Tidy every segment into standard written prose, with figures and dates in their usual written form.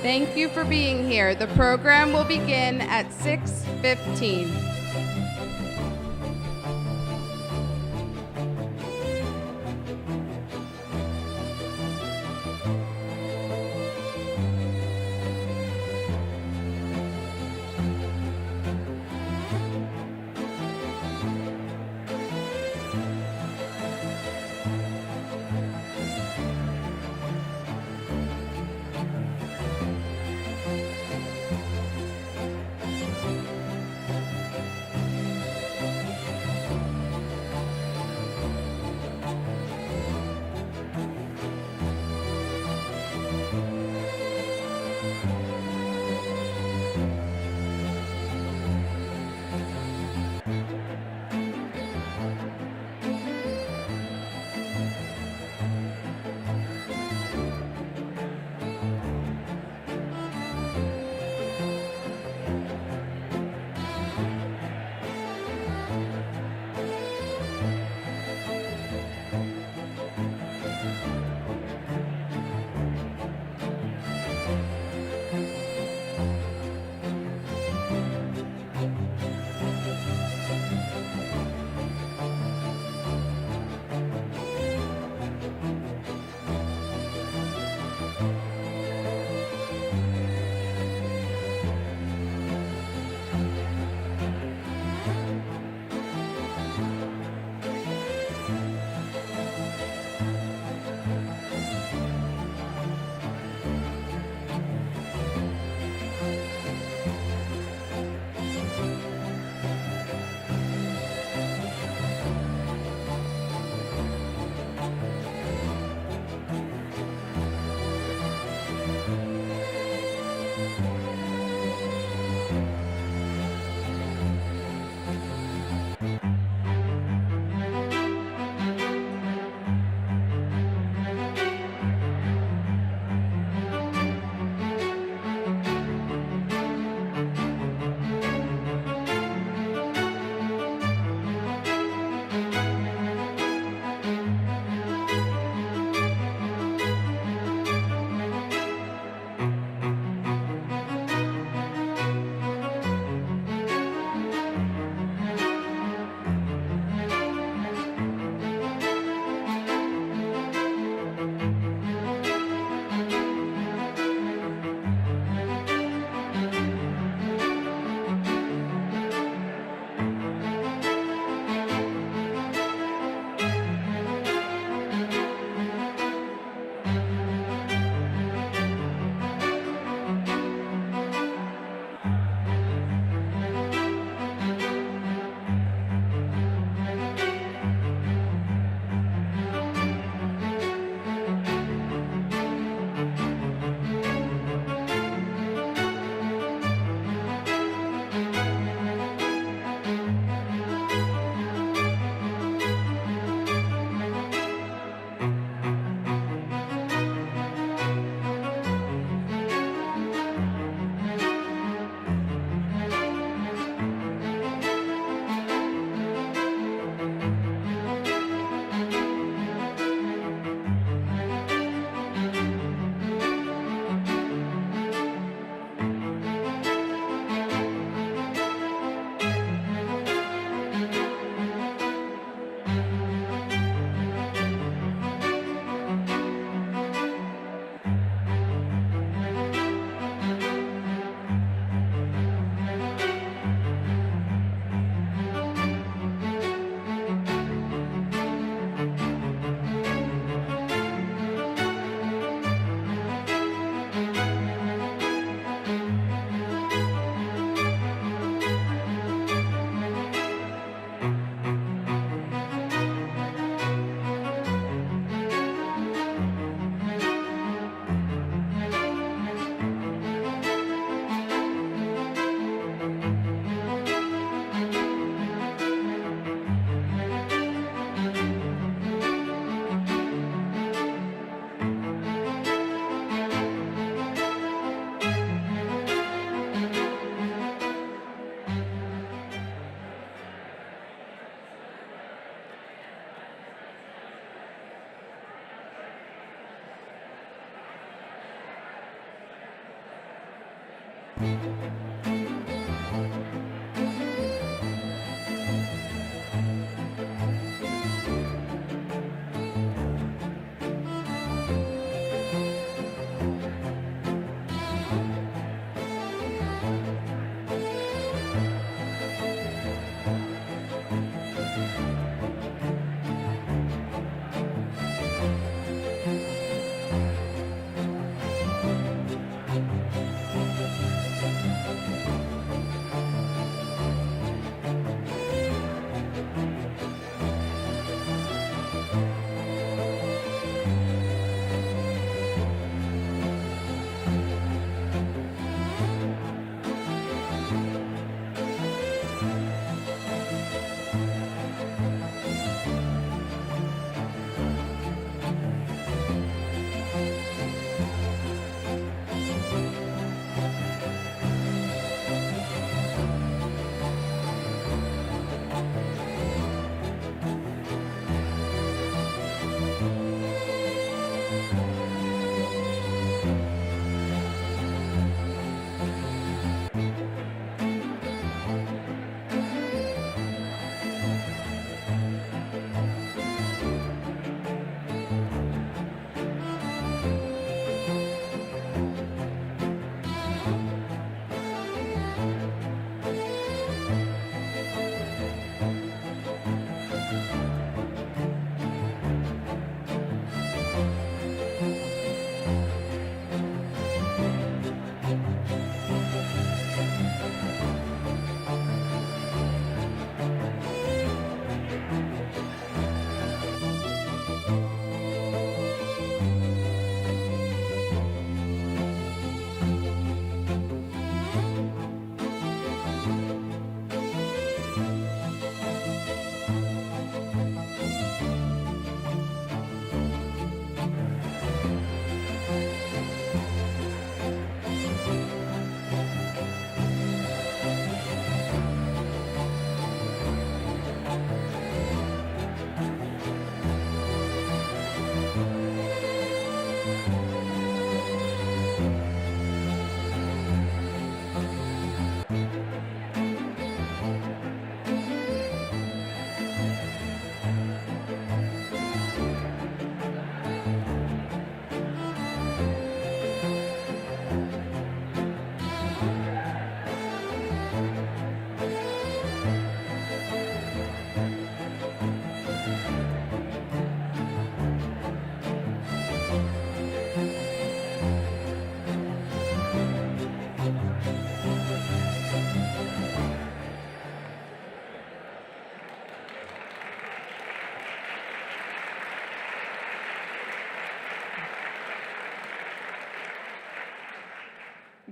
Thank you for being here. The program will begin at 6:15.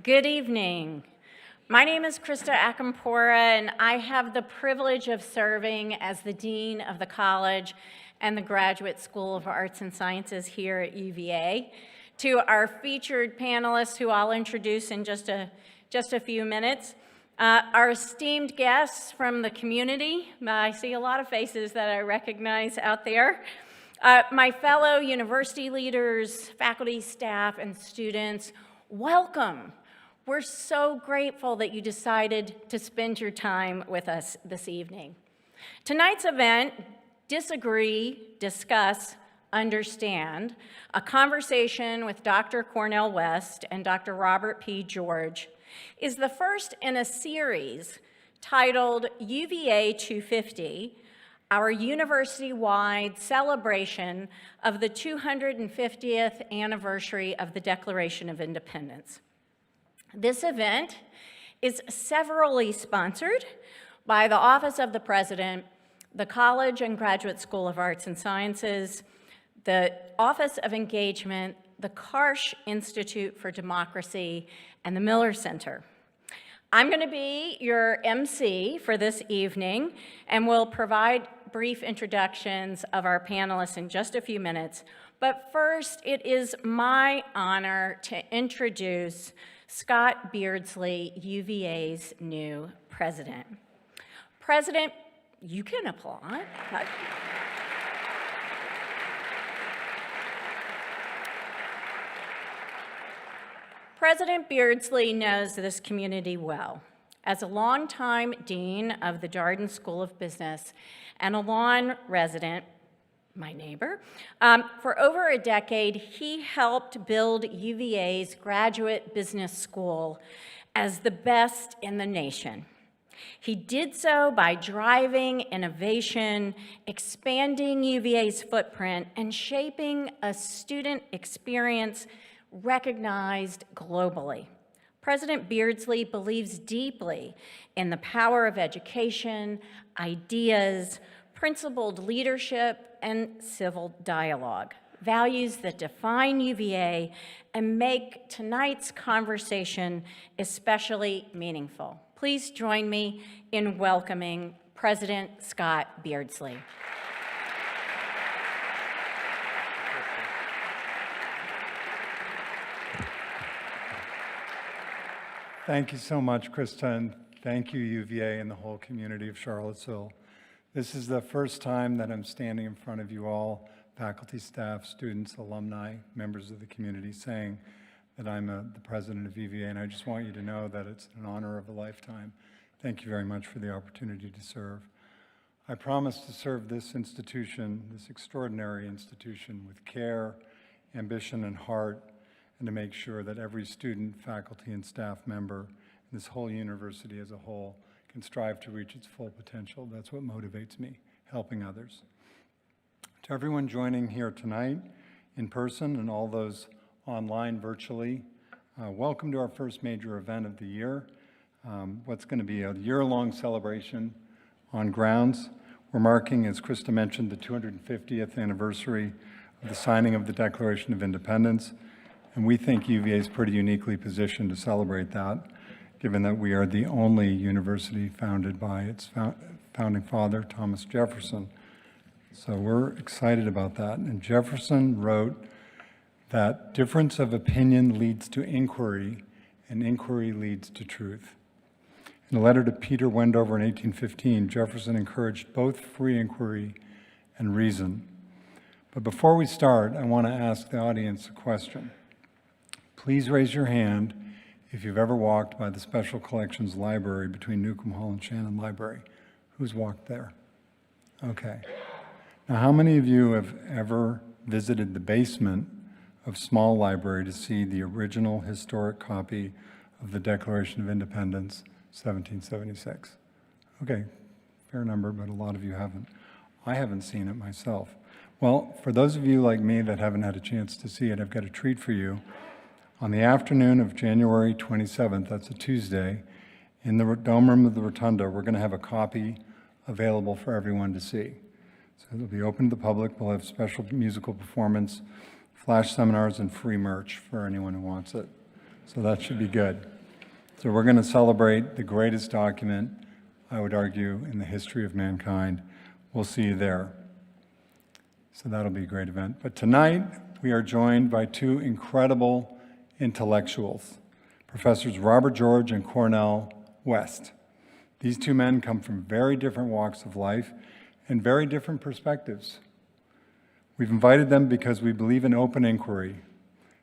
Good evening. My name is Krista Akampora, and I have the privilege of serving as the Dean of the College and the Graduate School of Arts and Sciences here at UVA. To our featured panelists, who I'll introduce in just a few minutes, our esteemed guests from the community. I see a lot of faces that I recognize out there. My fellow university leaders, faculty, staff, and students, welcome. We're so grateful that you decided to spend your time with us this evening. Tonight's event, Disagree, Discuss, Understand, a conversation with Dr. Cornel West and Dr. Robert P. George, is the first in a series titled UVA250, our university-wide celebration of the 250th anniversary of the Declaration of Independence. This event is severally sponsored by the Office of the President, the College and Graduate School of Arts and Sciences, the Office of Engagement, the Karsh Institute for Democracy, and the Miller Center. I'm going to be your MC for this evening, and will provide brief introductions of our panelists in just a few minutes. But first, it is my honor to introduce Scott Beardsley, UVA's new president. President, you can applaud. President Beardsley knows this community well. As a longtime dean of the Darden School of Business and a lawn resident, my neighbor, for over a decade, he helped build UVA's graduate business school as the best in the nation. He did so by driving innovation, expanding UVA's footprint, and shaping a student experience recognized globally. President Beardsley believes deeply in the power of education, ideas, principled leadership, and civil dialogue, values that define UVA and make tonight's conversation especially meaningful. Please join me in welcoming President Scott Beardsley. Thank you so much, Krista, and thank you, UVA, and the whole community of Charlottesville. This is the first time that I'm standing in front of you all, faculty, staff, students, alumni, members of the community, saying that I'm the president of UVA, and I just want you to know that it's an honor of a lifetime. Thank you very much for the opportunity to serve. I promise to serve this institution, this extraordinary institution, with care, ambition, and heart, and to make sure that every student, faculty, and staff member, and this whole university as a whole, can strive to reach its full potential. That's what motivates me, helping others. To everyone joining here tonight, in person, and all those online virtually, welcome to our first major event of the year, what's going to be a year-long celebration on grounds. We're marking, as Krista mentioned, the 250th anniversary of the signing of the Declaration of Independence. And we think UVA is pretty uniquely positioned to celebrate that, given that we are the only university founded by its founding father, Thomas Jefferson. So we're excited about that. And Jefferson wrote that difference of opinion leads to inquiry, and inquiry leads to truth. In a letter to Peter Wendover in 1815, Jefferson encouraged both free inquiry and reason. But before we start, I want to ask the audience a question. Please raise your hand if you've ever walked by the Special Collections Library between Newcomb Hall and Shannon Library. Who's walked there? Okay. Now, how many of you have ever visited the basement of Small Library to see the original historic copy of the Declaration of Independence, 1776? Okay, fair number, but a lot of you haven't. I haven't seen it myself. Well, for those of you like me that haven't had a chance to see it, I've got a treat for you. On the afternoon of January 27th, that's a Tuesday, in the dome room of the Rotunda, we're going to have a copy available for everyone to see. So it'll be open to the public. We'll have special musical performance, flash seminars, and free merch for anyone who wants it. So that should be good. So we're going to celebrate the greatest document, I would argue, in the history of mankind. We'll see you there. So that'll be a great event. But tonight, we are joined by two incredible intellectuals, Professors Robert George and Cornel West. These two men come from very different walks of life and very different perspectives. We've invited them because we believe in open inquiry,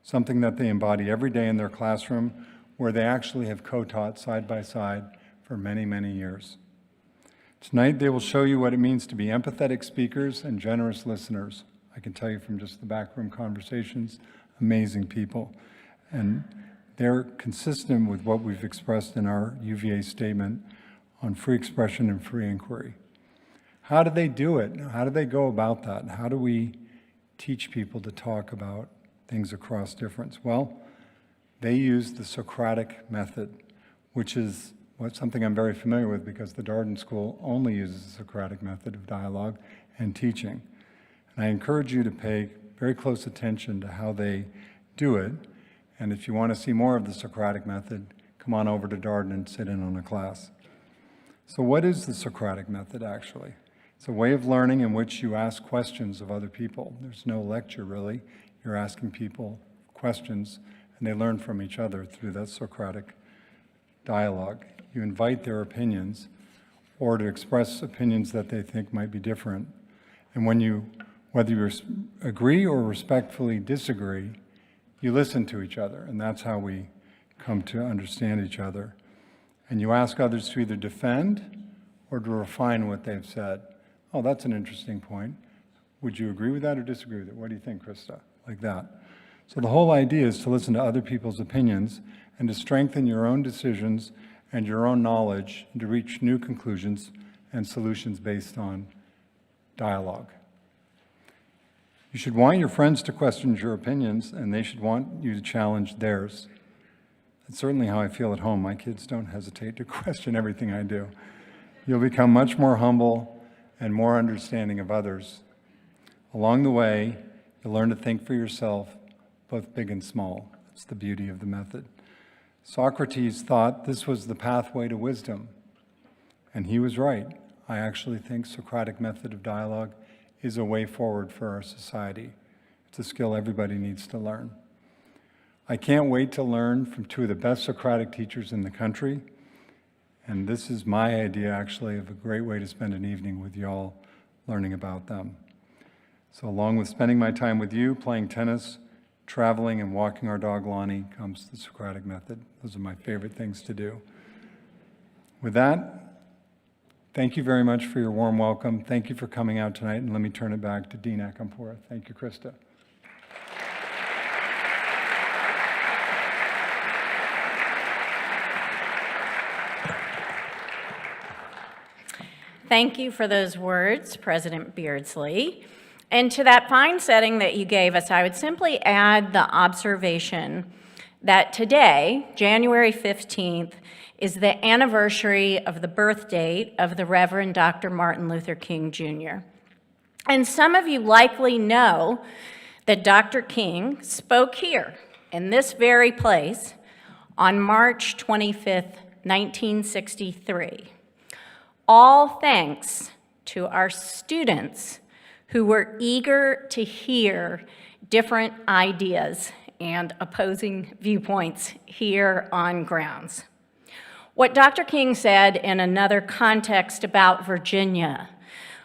something that they embody every day in their classroom, where they actually have co-taught side by side for many, many years. Tonight, they will show you what it means to be empathetic speakers and generous listeners. I can tell you from just the backroom conversations, amazing people. And they're consistent with what we've expressed in our UVA statement on free expression and free inquiry. How do they do it? How do they go about that? How do we teach people to talk about things across difference? Well, they use the Socratic method, which is something I'm very familiar with because the Darden School only uses the Socratic method of dialogue and teaching. And I encourage you to pay very close attention to how they do it. And if you want to see more of the Socratic method, come on over to Darden and sit in on a class. So what is the Socratic method, actually? It's a way of learning in which you ask questions of other people. There's no lecture, really. You're asking people questions, and they learn from each other through that Socratic dialogue. You invite their opinions, or to express opinions that they think might be different. And whether you agree or respectfully disagree, you listen to each other, and that's how we come to understand each other. And you ask others to either defend or to refine what they've said. Oh, that's an interesting point. Would you agree with that or disagree with it? What do you think, Krista? Like that. So the whole idea is to listen to other people's opinions and to strengthen your own decisions and your own knowledge and to reach new conclusions and solutions based on dialogue. You should want your friends to question your opinions, and they should want you to challenge theirs. That's certainly how I feel at home. My kids don't hesitate to question everything I do. You'll become much more humble and more understanding of others. Along the way, you'll learn to think for yourself, both big and small. That's the beauty of the method. Socrates thought this was the pathway to wisdom, and he was right. I actually think Socratic method of dialogue is a way forward for our society. It's a skill everybody needs to learn. I can't wait to learn from two of the best Socratic teachers in the country, and this is my idea, actually, of a great way to spend an evening with y'all learning about them. So along with spending my time with you, playing tennis, traveling, and walking our dog Lonnie comes the Socratic method. Those are my favorite things to do. With that, thank you very much for your warm welcome. Thank you for coming out tonight, and let me turn it back to Dean Akampora. Thank you, Krista. Thank you for those words, President Beardsley. And to that fine setting that you gave us, I would simply add the observation that today, January 15th, is the anniversary of the birth date of the Reverend Dr. Martin Luther King, Jr. And some of you likely know that Dr. King spoke here in this very place on March 25th, 1963. All thanks to our students who were eager to hear different ideas and opposing viewpoints here on grounds. What Dr. King said in another context about Virginia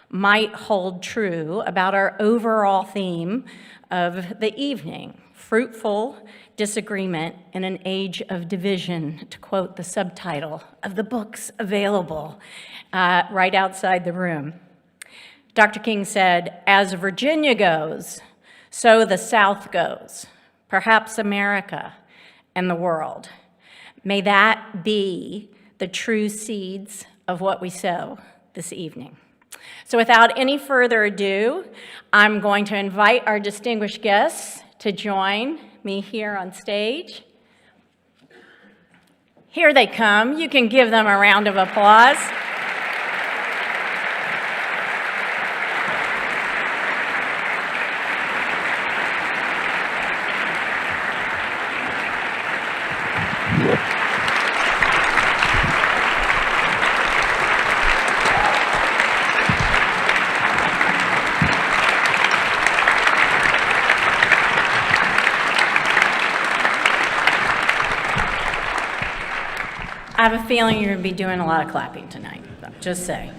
might hold true about our overall theme of the evening, fruitful disagreement in an age of division, to quote the subtitle of the books available right outside the room. Dr. King said, "As Virginia goes, so the South goes, perhaps America and the world. May that be the true seeds of what we sow this evening." So without any further ado, I'm going to invite our distinguished guests to join me here on stage. Here they come. You can give them a round of applause. I have a feeling you're going to be doing a lot of clapping tonight, just saying.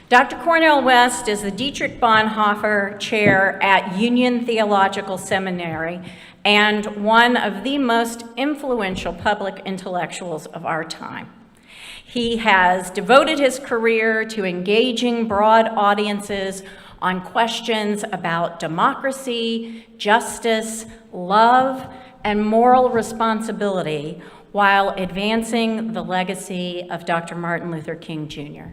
Dr. Cornel West is the Dietrich Bonhoeffer Chair at Union Theological Seminary and one of the most influential public intellectuals of our time. He has devoted his career to engaging broad audiences on questions about democracy, justice, love, and moral responsibility, while advancing the legacy of Dr. Martin Luther King, Jr.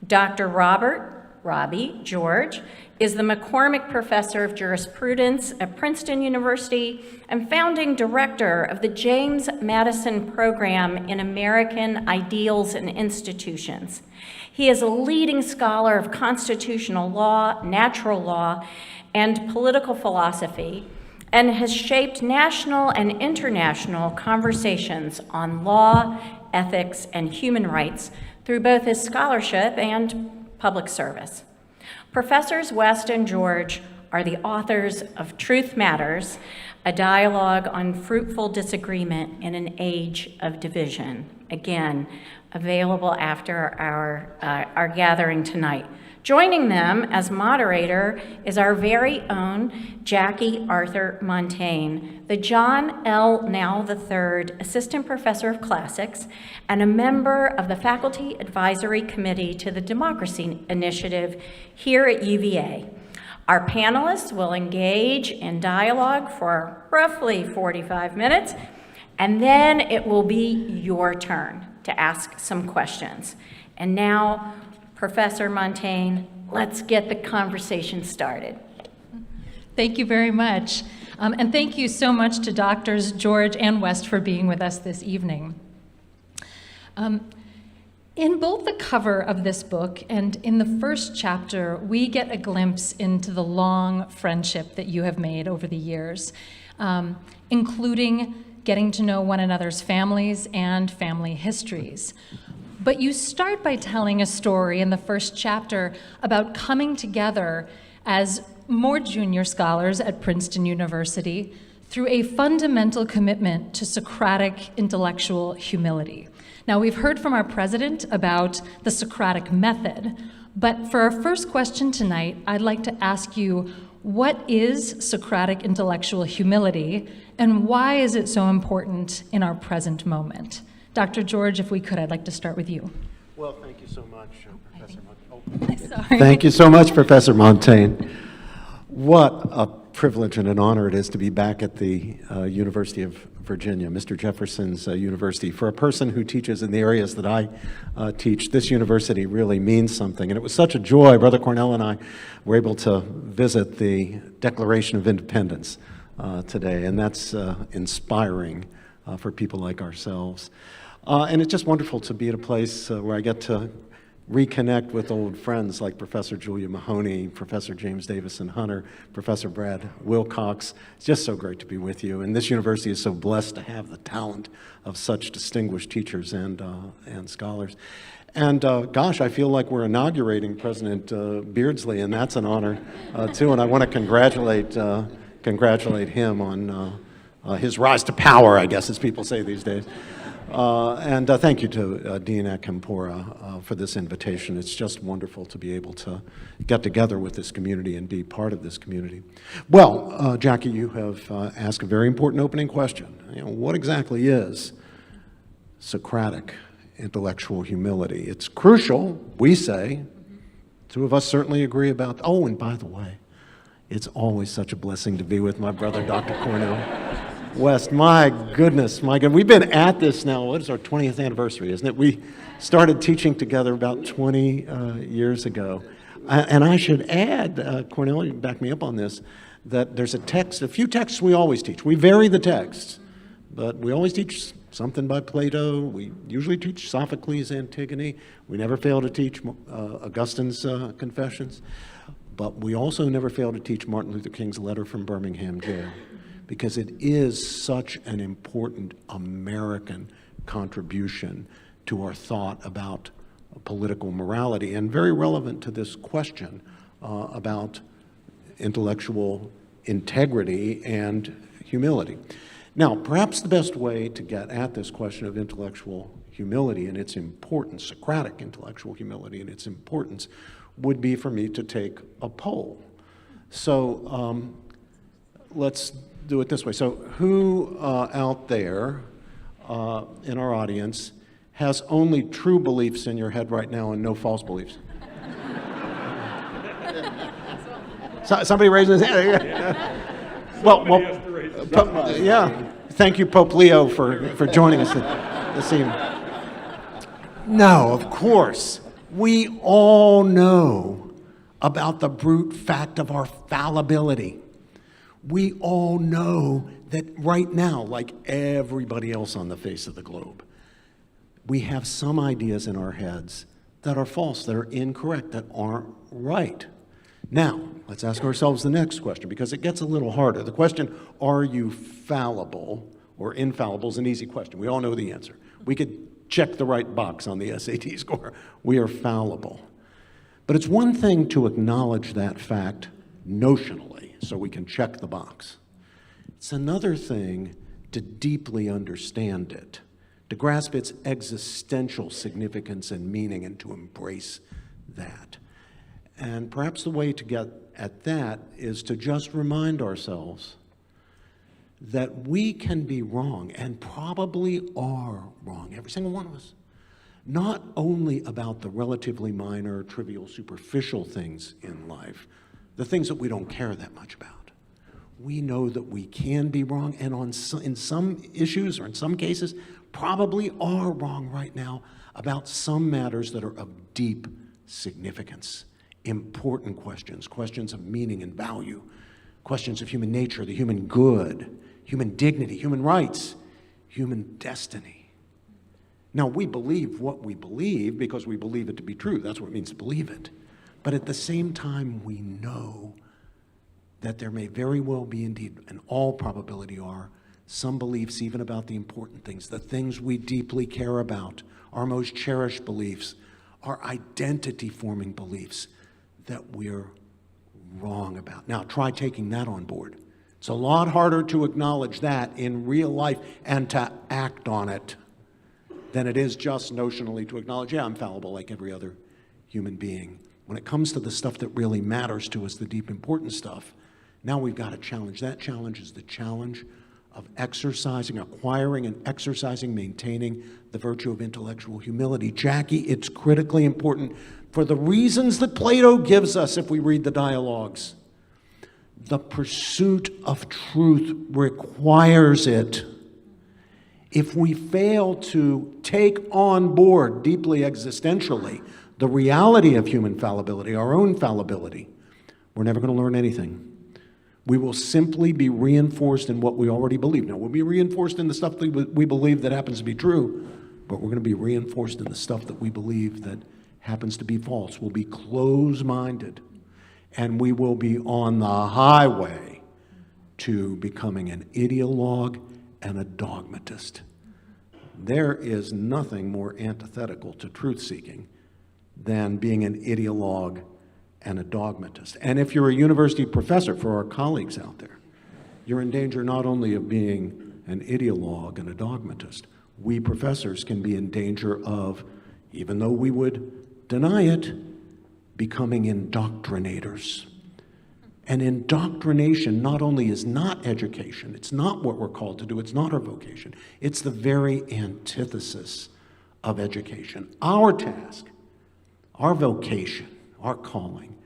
Dr. Robbie George is the McCormick Professor of Jurisprudence at Princeton University and founding director of the James Madison Program in American Ideals and Institutions. He is a leading scholar of constitutional law, natural law, and political philosophy, and has shaped national and international conversations on law, ethics, and human rights through both his scholarship and public service. Professors West and George are the authors of Truth Matters, a dialogue on fruitful disagreement in an age of division. Again, available after our gathering tonight. Joining them as moderator is our very own Jackie Arthur Montaigne, the John L. Now III Assistant Professor of Classics and a member of the Faculty Advisory Committee to the Democracy Initiative here at UVA. Our panelists will engage in dialogue for roughly 45 minutes, and then it will be your turn to ask some questions. And now, Professor Montaigne, let's get the conversation started. Thank you very much. And thank you so much to Doctors George and West for being with us this evening. In both the cover of this book and in the first chapter, we get a glimpse into the long friendship that you have made over the years, including getting to know one another's families and family histories. But you start by telling a story in the first chapter about coming together as more junior scholars at Princeton University through a fundamental commitment to Socratic intellectual humility. Now, we've heard from our president about the Socratic method, but for our first question tonight, I'd like to ask you, what is Socratic intellectual humility, and why is it so important in our present moment? Dr. George, if we could, I'd like to start with you. Well, thank you so much, Professor Montaigne. Sorry. Thank you so much, Professor Montaigne. What a privilege and an honor it is to be back at the University of Virginia, Mr. Jefferson's university. For a person who teaches in the areas that I teach, this university really means something. And it was such a joy. Brother Cornel and I were able to visit the Declaration of Independence today, and that's inspiring for people like ourselves. And it's just wonderful to be at a place where I get to reconnect with old friends like Professor Julia Mahoney, Professor James Davison Hunter, Professor Brad Wilcox. It's just so great to be with you. And this university is so blessed to have the talent of such distinguished teachers and scholars. And gosh, I feel like we're inaugurating President Beardsley, and that's an honor too. And I want to congratulate him on his rise to power, I guess, as people say these days. And thank you to Dean Akampora for this invitation. It's just wonderful to be able to get together with this community and be part of this community. Well, Jackie, you have asked a very important opening question. What exactly is Socratic intellectual humility? It's crucial, we say. Two of us certainly agree about. Oh, and by the way, it's always such a blessing to be with my brother, Dr. Cornel West. My goodness. We've been at this now, what is our 20th anniversary, isn't it? We started teaching together about 20 years ago. And I should add, Cornel, you can back me up on this, that there's a few texts we always teach. We vary the texts, but we always teach something by Plato. We usually teach Sophocles' Antigone. We never fail to teach Augustine's Confessions. But we also never fail to teach Martin Luther King's letter from Birmingham jail, because it is such an important American contribution to our thought about political morality, and very relevant to this question about intellectual integrity and humility. Now, perhaps the best way to get at this question of intellectual humility and its importance, Socratic intellectual humility and its importance, would be for me to take a poll. So let's do it this way. So who out there in our audience has only true beliefs in your head right now and no false beliefs? Somebody raising his hand. Well, yeah. Thank you, Pope Leo, for joining us this evening. No, of course. We all know about the brute fact of our fallibility. We all know that right now, like everybody else on the face of the globe, we have some ideas in our heads that are false, that are incorrect, that aren't right. Now, let's ask ourselves the next question, because it gets a little harder. The question, are you fallible or infallible, is an easy question. We all know the answer. We could check the right box on the SAT score. We are fallible. But it's one thing to acknowledge that fact notionally, so we can check the box. It's another thing to deeply understand it, to grasp its existential significance and meaning, and to embrace that. And perhaps the way to get at that is to just remind ourselves that we can be wrong, and probably are wrong, every single one of us. Not only about the relatively minor, trivial, superficial things in life, the things that we don't care that much about. We know that we can be wrong, and in some issues, or in some cases, probably are wrong right now about some matters that are of deep significance. Important questions, questions of meaning and value, questions of human nature, the human good, human dignity, human rights, human destiny. Now, we believe what we believe because we believe it to be true. That's what it means to believe it. But at the same time, we know that there may very well be, indeed, and all probability are, some beliefs even about the important things, the things we deeply care about, our most cherished beliefs, our identity-forming beliefs, that we're wrong about. Now, try taking that on board. It's a lot harder to acknowledge that in real life and to act on it than it is just notionally to acknowledge, yeah, I'm fallible like every other human being. When it comes to the stuff that really matters to us, the deep important stuff, now we've got a challenge. That challenge is the challenge of exercising, acquiring and exercising, maintaining the virtue of intellectual humility. Jackie, it's critically important for the reasons that Plato gives us if we read the dialogues. The pursuit of truth requires it. If we fail to take on board deeply existentially the reality of human fallibility, our own fallibility, we're never going to learn anything. We will simply be reinforced in what we already believe. Now, we'll be reinforced in the stuff that we believe that happens to be true, but we're going to be reinforced in the stuff that we believe that happens to be false. We'll be close-minded, and we will be on the highway to becoming an ideologue and a dogmatist. There is nothing more antithetical to truth-seeking than being an ideologue and a dogmatist. And if you're a university professor, for our colleagues out there, you're in danger not only of being an ideologue and a dogmatist, we professors can be in danger of, even though we would deny it, becoming indoctrinators. And indoctrination not only is not education, it's not what we're called to do, it's not our vocation, it's the very antithesis of education. Our task, our vocation, our calling,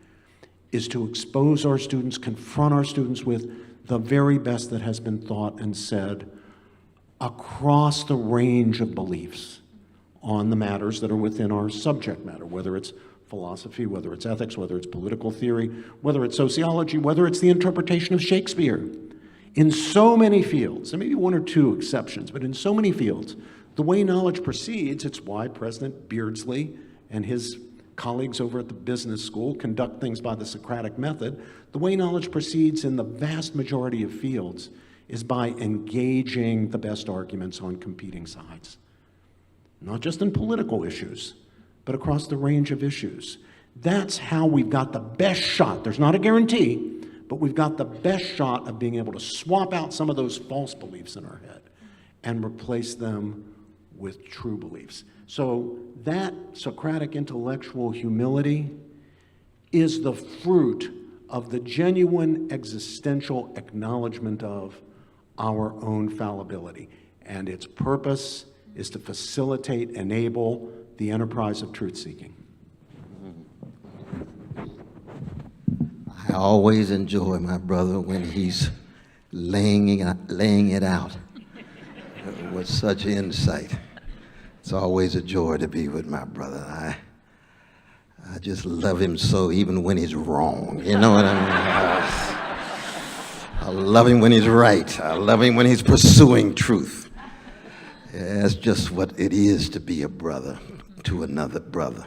is to expose our students, confront our students with the very best that has been thought and said across the range of beliefs on the matters that are within our subject matter, whether it's philosophy, whether it's ethics, whether it's political theory, whether it's sociology, whether it's the interpretation of Shakespeare. In so many fields, there may be one or two exceptions, but in so many fields, the way knowledge proceeds, it's why President Beardsley and his colleagues over at the business school conduct things by the Socratic method. The way knowledge proceeds in the vast majority of fields is by engaging the best arguments on competing sides. Not just in political issues, but across the range of issues. That's how we've got the best shot. There's not a guarantee, but we've got the best shot of being able to swap out some of those false beliefs in our head and replace them with true beliefs. So that Socratic intellectual humility is the fruit of the genuine existential acknowledgement of our own fallibility. And its purpose is to facilitate, enable the enterprise of truth-seeking. I always enjoy my brother when he's laying it out with such insight. It's always a joy to be with my brother. I just love him so, even when he's wrong. You know what I mean? I love him when he's right. I love him when he's pursuing truth. That's just what it is to be a brother to another brother.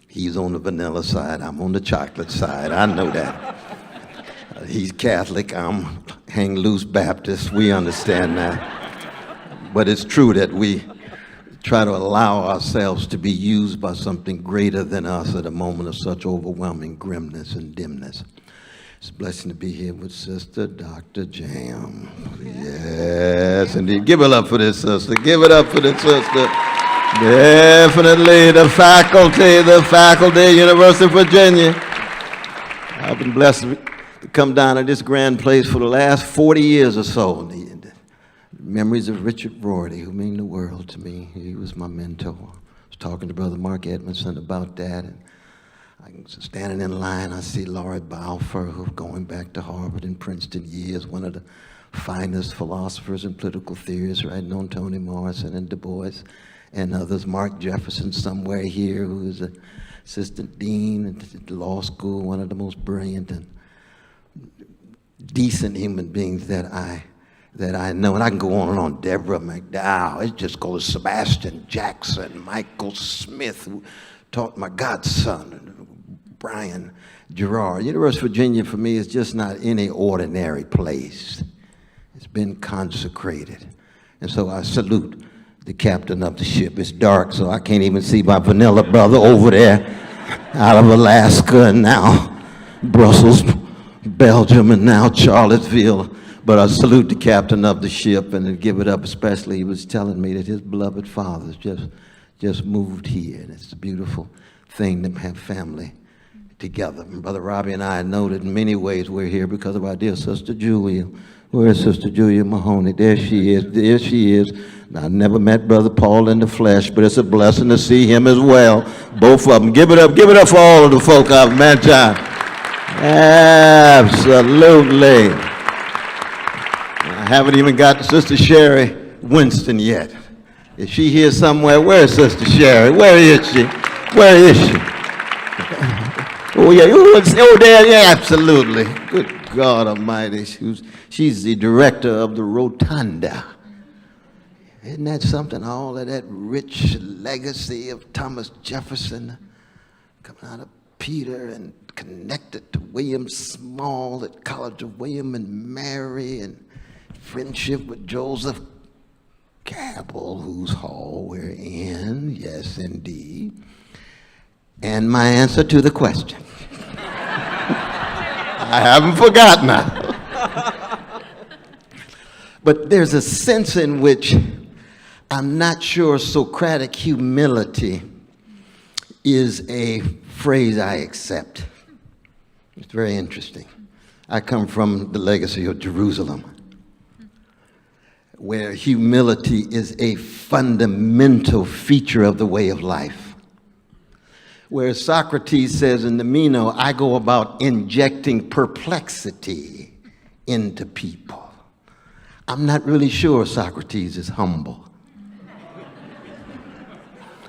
He's on the vanilla side, I'm on the chocolate side. I know that. He's Catholic, I'm hang loose Baptist. We understand that. But it's true that we try to allow ourselves to be used by something greater than us at a moment of such overwhelming grimness and dimness. It's a blessing to be here with Sister Dr. Jam. Yes, indeed. Give it up for this sister. Give it up for this sister. Definitely the faculty, University of Virginia. I've been blessed to come down to this grand place for the last 40 years or so. The memories of Richard Rorty, who mean the world to me. He was my mentor. I was talking to Brother Mark Edmondson about that. And I'm standing in line, I see Laurie Balfour, who going back to Harvard and Princeton years, one of the finest philosophers and political theorists, writing on Toni Morrison and Du Bois and others. Mark Jefferson somewhere here, who is an assistant dean at the law school, one of the most brilliant and decent human beings that I know. And I can go on and on. Deborah McDowell, it just goes Sebastian Jackson, Michael Smith, who taught my godson, Brian Gerard. University of Virginia for me is just not any ordinary place. It's been consecrated. And so I salute the captain of the ship. It's dark, so I can't even see my vanilla brother over there out of Alaska and now Brussels, Belgium, and now Charlottesville. But I salute the captain of the ship and give it up especially. He was telling me that his beloved father's just moved here. And it's a beautiful thing to have family together. And Brother Robbie and I know that in many ways we're here because of our dear Sister Julia. Where is Sister Julia Mahoney? There she is. There she is. Now, I never met Brother Paul in the flesh, but it's a blessing to see him as well. Both of them. Give it up for all of the folk I've met, John. Absolutely. I haven't even got to Sister Sherry Winston yet. Is she here somewhere? Where is Sister Sherry? Where is she? Where is she? Oh, yeah. Oh, there. Yeah, absolutely. Good God Almighty. She's the director of the Rotunda. Isn't that something? All of that rich legacy of Thomas Jefferson coming out of Peter and connected to William Small at College of William and Mary, and friendship with Joseph Cabell, whose hall we're in. Yes, indeed. And my answer to the question. I haven't forgotten now. But there's a sense in which I'm not sure Socratic humility is a phrase I accept. It's very interesting. I come from the legacy of Jerusalem, where humility is a fundamental feature of the way of life. Where Socrates says in the Meno, I go about injecting perplexity into people. I'm not really sure Socrates is humble.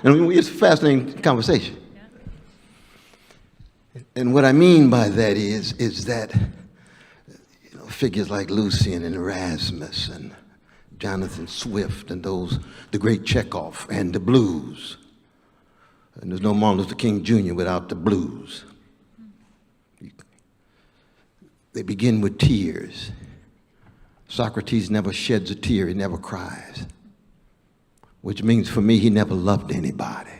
And it's a fascinating conversation. And what I mean by that is that figures like Lucian and Erasmus and Jonathan Swift and the great Chekhov and the blues. And there's no Martin Luther King Jr. without the blues. They begin with tears. Socrates never sheds a tear, he never cries. Which means for me, he never loved anybody.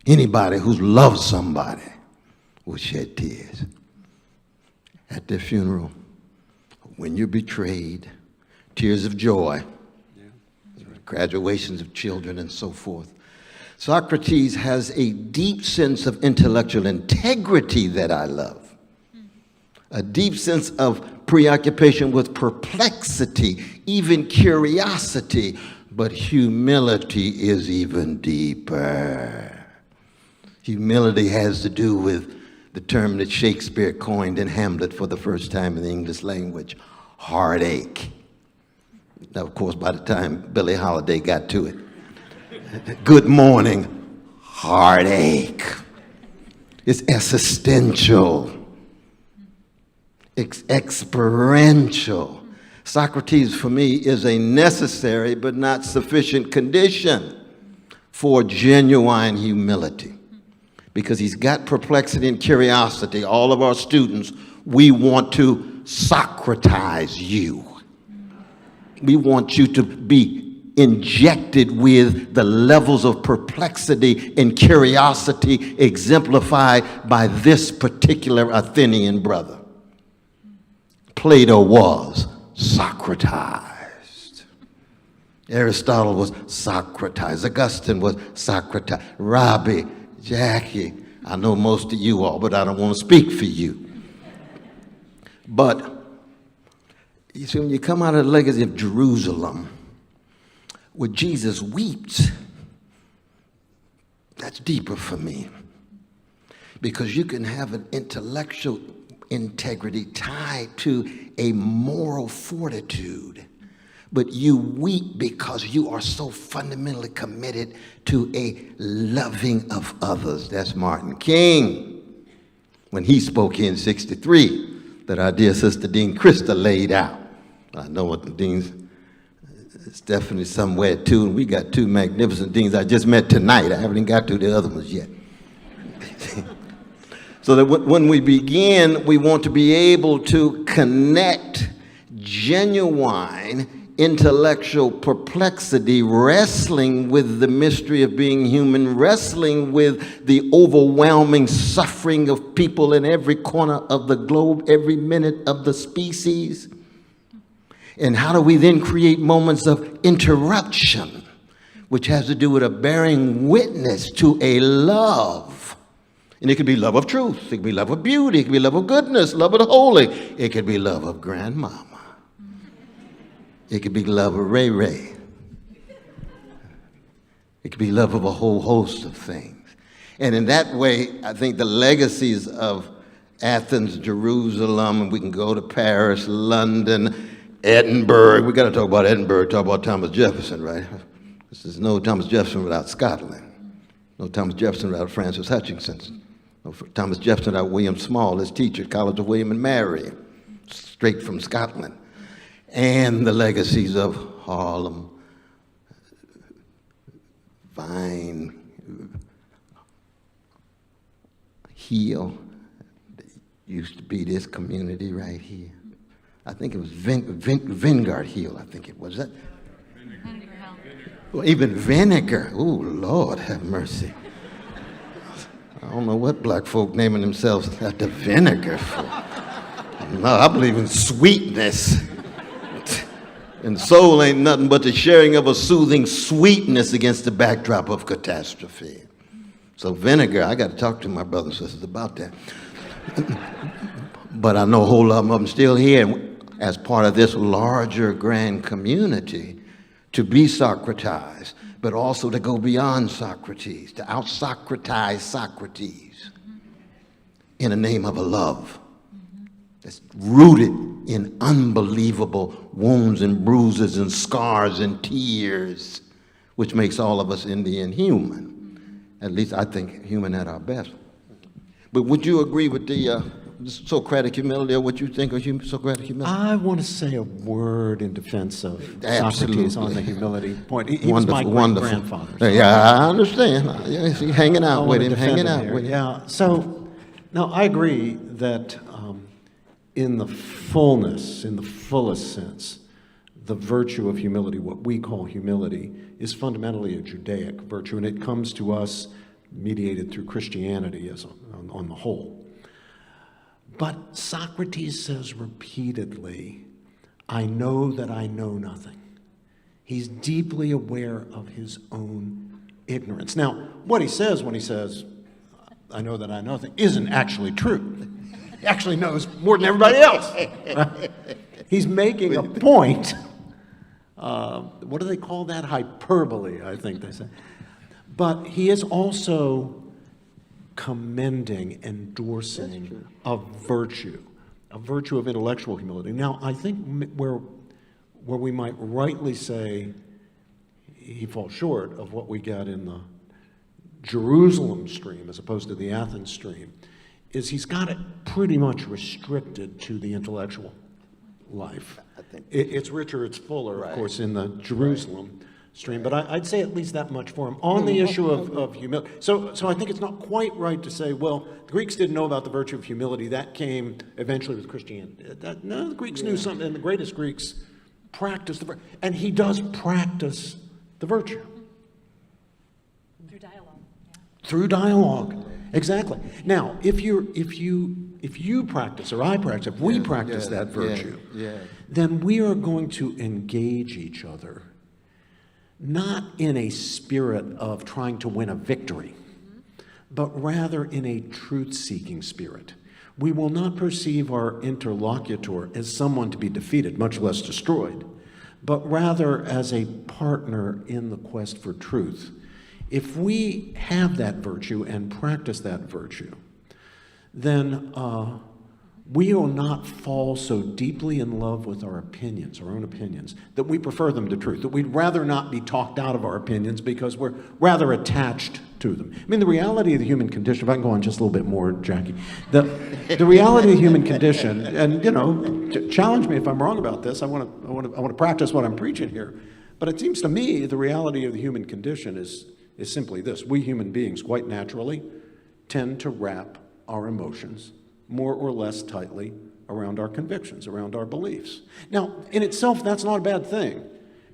Anybody who's loved somebody will shed tears. At their funeral, when you're betrayed, tears of joy, graduations of children and so forth. Socrates has a deep sense of intellectual integrity that I love. A deep sense of preoccupation with perplexity, even curiosity, but humility is even deeper. Humility has to do with the term that Shakespeare coined in Hamlet for the first time in the English language, heartache. Now, of course, by the time Billie Holiday got to it, good morning, heartache. It's existential. Experiential. Socrates, for me, is a necessary but not sufficient condition for genuine humility. Because he's got perplexity and curiosity. All of our students, we want to Socratize you. We want you to be injected with the levels of perplexity and curiosity exemplified by this particular Athenian brother. Plato was Socratized. Aristotle was Socratized. Augustine was Socratized. Robbie, Jackie, I know most of you all, but I don't want to speak for you. But you see, when you come out of the legacy of Jerusalem, where Jesus weeps, that's deeper for me. Because you can have an intellectual integrity tied to a moral fortitude, but you weep because you are so fundamentally committed to a loving of others. That's Martin King, when he spoke here in '63, that our dear sister Dean Krista laid out. I know what the deans, it's definitely somewhere too, and we got two magnificent deans I just met tonight. I haven't even got to the other ones yet. So that when we begin, we want to be able to connect genuine intellectual perplexity, wrestling with the mystery of being human, wrestling with the overwhelming suffering of people in every corner of the globe, every minute of the species. And how do we then create moments of interruption, which has to do with a bearing witness to a love. And it could be love of truth, it could be love of beauty, it could be love of goodness, love of the holy, it could be love of grandmama. It could be love of Ray Ray. It could be love of a whole host of things. And in that way, I think the legacies of Athens, Jerusalem, and we can go to Paris, London, Edinburgh. We got to talk about Edinburgh, talk about Thomas Jefferson, right? There's no Thomas Jefferson without Scotland. No Thomas Jefferson without Francis Hutchinson. No Thomas Jefferson without William Small, his teacher at College of William and Mary, straight from Scotland. And the legacies of Harlem, Vine, Hill. Used to be this community right here. I think it was Vanguard Hill, I think it was. That? Vinegar Hill. Well, even Vinegar. Oh, Lord have mercy. I don't know what black folk naming themselves after Vinegar for. No, I believe in sweetness. And soul ain't nothing but the sharing of a soothing sweetness against the backdrop of catastrophe. So Vinegar, I got to talk to my brothers and sisters about that. But I know a whole lot of them still here as part of this larger grand community to be Socratized, but also to go beyond Socrates, to out-Socratize Socrates in the name of a love that's rooted in unbelievable wounds and bruises and scars and tears, which makes all of us in the end human. At least I think human at our best. But would you agree with the Socratic humility, or what you think of Socratic humility? I want to say a word in defense of Socrates on the humility point. He was my great-grandfather. So. Yeah, I understand. He's hanging out with him, hanging out with him. Yeah, so, no, I agree that in the fullness, in the fullest sense, the virtue of humility, what we call humility, is fundamentally a Judaic virtue, and it comes to us mediated through Christianity as on the whole. But Socrates says repeatedly, I know that I know nothing. He's deeply aware of his own ignorance. Now, what he says when he says, I know that I know nothing, isn't actually true. He actually knows more than everybody else. Right? He's making a point. What do they call that? Hyperbole, I think they say. But he is also commending, endorsing a virtue of intellectual humility. Now, I think where we might rightly say he falls short of what we get in the Jerusalem stream as opposed to the Athens stream is he's got it pretty much restricted to the intellectual life. I think it's richer, it's fuller, of course, in the Jerusalem stream, but I'd say at least that much for him on the issue of humility. So I think it's not quite right to say, well, the Greeks didn't know about the virtue of humility. That came eventually with Christianity. No, the Greeks knew something, and the greatest Greeks practiced the virtue. And he does practice the virtue. Through dialogue. Yeah. Through dialogue, exactly. Now, if you practice, or I practice, if we practice that virtue, then we are going to engage each other not in a spirit of trying to win a victory, but rather in a truth-seeking spirit. We will not perceive our interlocutor as someone to be defeated, much less destroyed, but rather as a partner in the quest for truth. If we have that virtue and practice that virtue, then we will not fall so deeply in love with our opinions, our own opinions, that we prefer them to truth, that we'd rather not be talked out of our opinions because we're rather attached to them. I mean, the reality of the human condition, if I can go on just a little bit more, Jackie, the reality of the human condition, and challenge me if I'm wrong about this, I want to practice what I'm preaching here, but it seems to me the reality of the human condition is simply this: we human beings quite naturally tend to wrap our emotions more or less tightly around our convictions, around our beliefs. Now, in itself, that's not a bad thing.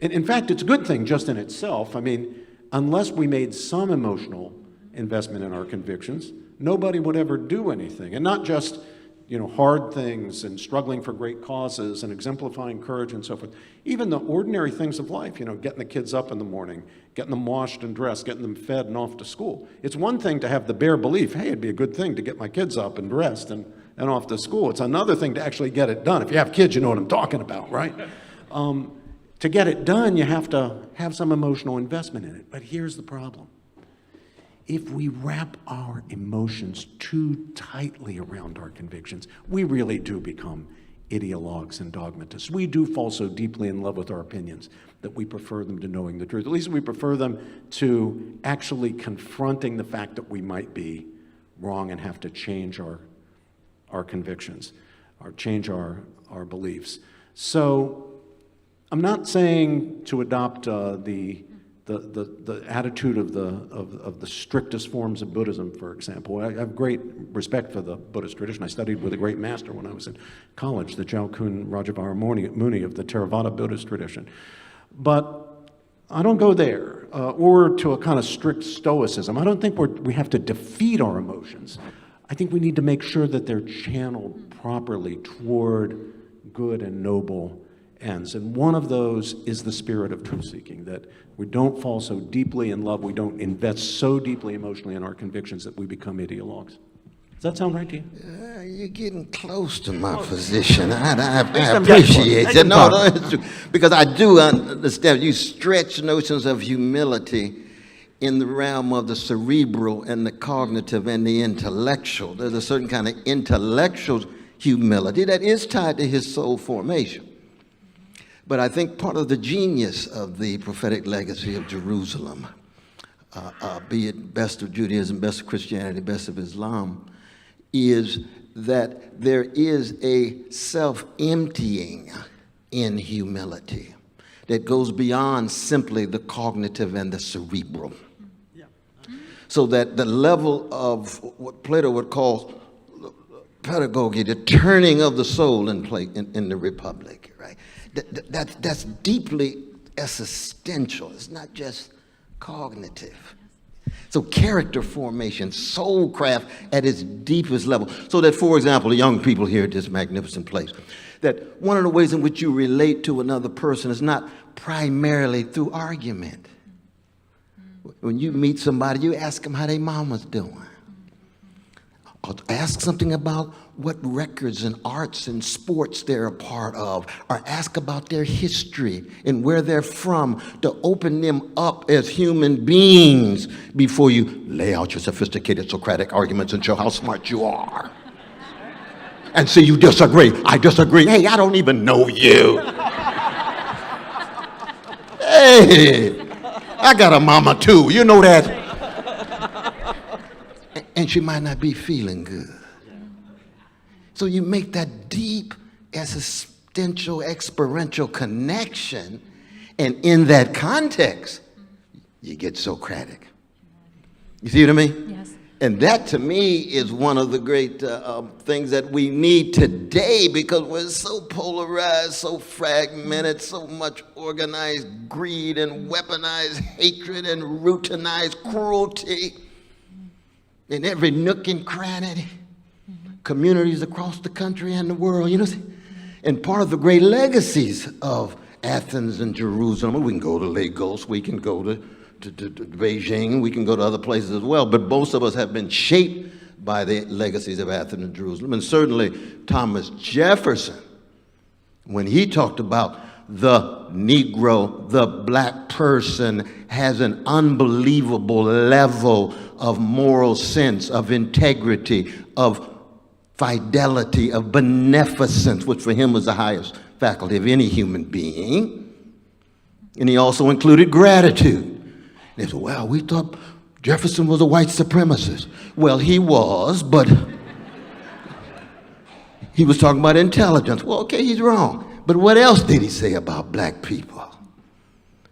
In fact, it's a good thing just in itself. I mean, unless we made some emotional investment in our convictions, nobody would ever do anything. And not just, hard things and struggling for great causes and exemplifying courage and so forth. Even the ordinary things of life, getting the kids up in the morning, getting them washed and dressed, getting them fed and off to school. It's one thing to have the bare belief, hey, it'd be a good thing to get my kids up and dressed and off to school. It's another thing to actually get it done. If you have kids, you know what I'm talking about, right? To get it done, you have to have some emotional investment in it. But here's the problem. If we wrap our emotions too tightly around our convictions, we really do become ideologues and dogmatists. We do fall so deeply in love with our opinions that we prefer them to knowing the truth. At least we prefer them to actually confronting the fact that we might be wrong and have to change our convictions or change our beliefs. So I'm not saying to adopt the attitude of the strictest forms of Buddhism, for example. I have great respect for the Buddhist tradition. I studied with a great master when I was in college, the Jalkun Rajavara Muni of the Theravada Buddhist tradition. But I don't go there, or to a kind of strict stoicism. I don't think we have to defeat our emotions. I think we need to make sure that they're channeled properly toward good and noble ends. And one of those is the spirit of truth-seeking, that we don't fall so deeply in love, we don't invest so deeply emotionally in our convictions that we become ideologues. Does that sound right to you? You're getting close to my position. I appreciate it. No, it's true. Because I do understand you stretch notions of humility in the realm of the cerebral and the cognitive and the intellectual. There's a certain kind of intellectual humility that is tied to his soul formation. But I think part of the genius of the prophetic legacy of Jerusalem, be it best of Judaism, best of Christianity, best of Islam, is that there is a self-emptying in humility that goes beyond simply the cognitive and the cerebral. So that the level of what Plato would call pedagogy, the turning of the soul in the Republic, right? That's deeply existential. It's not just cognitive. So character formation, soulcraft at its deepest level. So that, for example, the young people here at this magnificent place, that one of the ways in which you relate to another person is not primarily through argument. When you meet somebody, you ask them how their mama's doing. Or ask something about what records and arts and sports they're a part of, or ask about their history and where they're from, to open them up as human beings before you lay out your sophisticated Socratic arguments and show how smart you are. And say you disagree. I disagree. Hey, I don't even know you. Hey, I got a mama too. You know that? And she might not be feeling good. So you make that deep, existential, experiential connection, and in that context, you get Socratic. You see what I mean? Yes. And that, to me, is one of the great things that we need today, because we're so polarized, so fragmented, so much organized greed and weaponized hatred and routinized cruelty in every nook and cranny, communities across the country and the world, you know. And part of the great legacies of Athens and Jerusalem, we can go to Lagos, we can go to Beijing. We can go to other places as well. But most of us have been shaped by the legacies of Athens and Jerusalem. And certainly Thomas Jefferson, when he talked about the Negro, the black person, has an unbelievable level of moral sense, of integrity, of fidelity, of beneficence, which for him was the highest faculty of any human being. And he also included gratitude. They said, well, we thought Jefferson was a white supremacist. Well, he was, but he was talking about intelligence. Well, okay, he's wrong. But what else did he say about black people?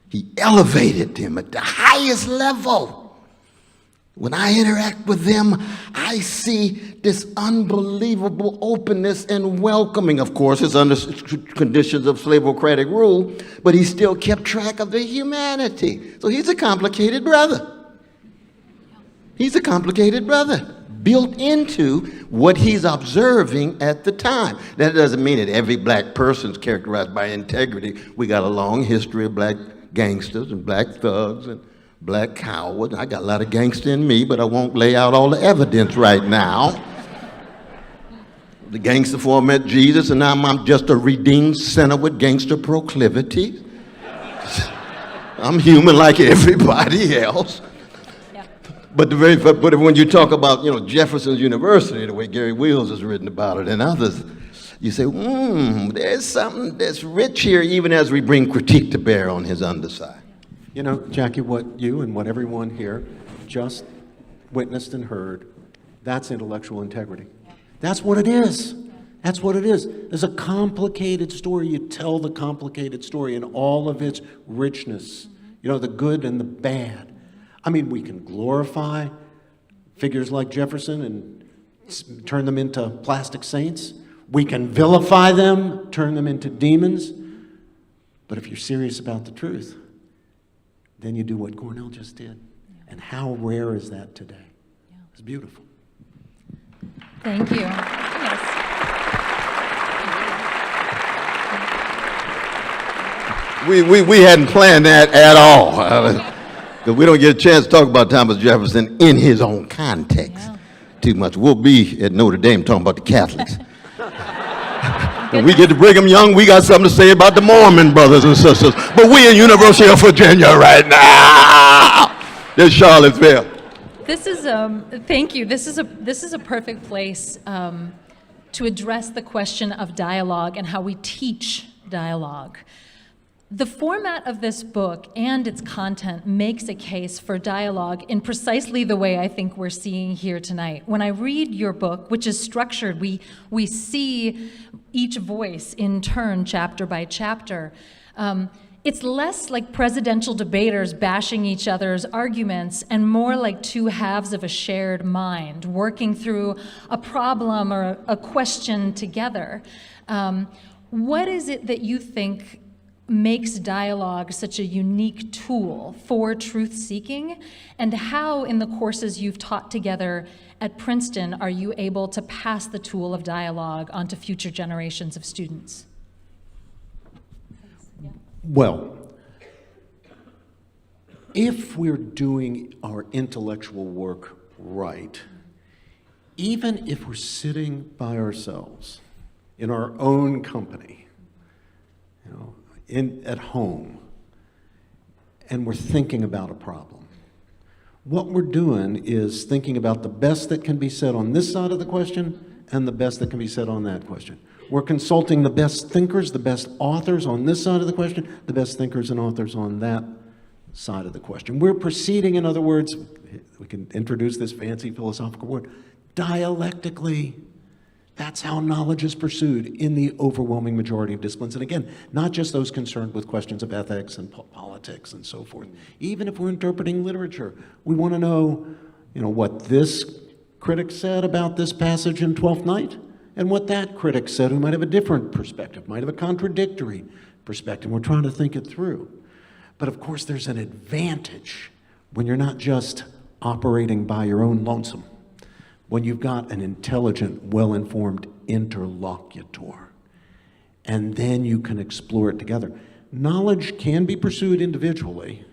He elevated them at the highest level. When I interact with them, I see this unbelievable openness and welcoming. Of course, it's under conditions of slaveocratic rule, but he still kept track of the humanity. So he's a complicated brother. He's a complicated brother, built into what he's observing at the time. That doesn't mean that every black person's characterized by integrity. We got a long history of black gangsters and black thugs and black cowards. I got a lot of gangster in me, but I won't lay out all the evidence right now. The gangster before I met Jesus, and now I'm just a redeemed sinner with gangster proclivities. I'm human like everybody else. But when you talk about, Jefferson's University, the way Gary Wills has written about it and others, you say, there's something that's rich here, even as we bring critique to bear on his underside. You know, Jackie, what you and what everyone here just witnessed and heard, that's intellectual integrity. That's what it is. That's what it is. There's a complicated story. You tell the complicated story in all of its richness, the good and the bad. I mean, we can glorify figures like Jefferson and turn them into plastic saints. We can vilify them, turn them into demons. But if you're serious about the truth, then you do what Cornel just did. And how rare is that today? It's beautiful. Thank you. Yes. We hadn't planned that at all. Because we don't get a chance to talk about Thomas Jefferson in his own context too much. We'll be at Notre Dame talking about the Catholics. When we get to Brigham Young, we got something to say about the Mormon brothers and sisters. But we at University of Virginia right now. There's Charlottesville. This is thank you. This is a perfect place to address the question of dialogue and how we teach dialogue. The format of this book and its content makes a case for dialogue in precisely the way I think we're seeing here tonight. When I read your book, which is structured, we see each voice in turn, chapter by chapter. It's less like presidential debaters bashing each other's arguments and more like two halves of a shared mind, working through a problem or a question together. What is it that you think makes dialogue such a unique tool for truth-seeking, and how, in the courses you've taught together at Princeton, are you able to pass the tool of dialogue onto future generations of students? Well, if we're doing our intellectual work right, even if we're sitting by ourselves in our own company, at home, and we're thinking about a problem, what we're doing is thinking about the best that can be said on this side of the question and the best that can be said on that question. We're consulting the best thinkers, the best authors on this side of the question, the best thinkers and authors on that side of the question. We're proceeding, in other words, we can introduce this fancy philosophical word, dialectically. That's how knowledge is pursued in the overwhelming majority of disciplines. And again, not just those concerned with questions of ethics and politics and so forth. Even if we're interpreting literature, we want to know, what this critic said about this passage in Twelfth Night and what that critic said who might have a different perspective, might have a contradictory perspective. We're trying to think it through. But of course, there's an advantage when you're not just operating by your own lonesome. When you've got an intelligent, well-informed interlocutor, and then you can explore it together. Knowledge can be pursued individually,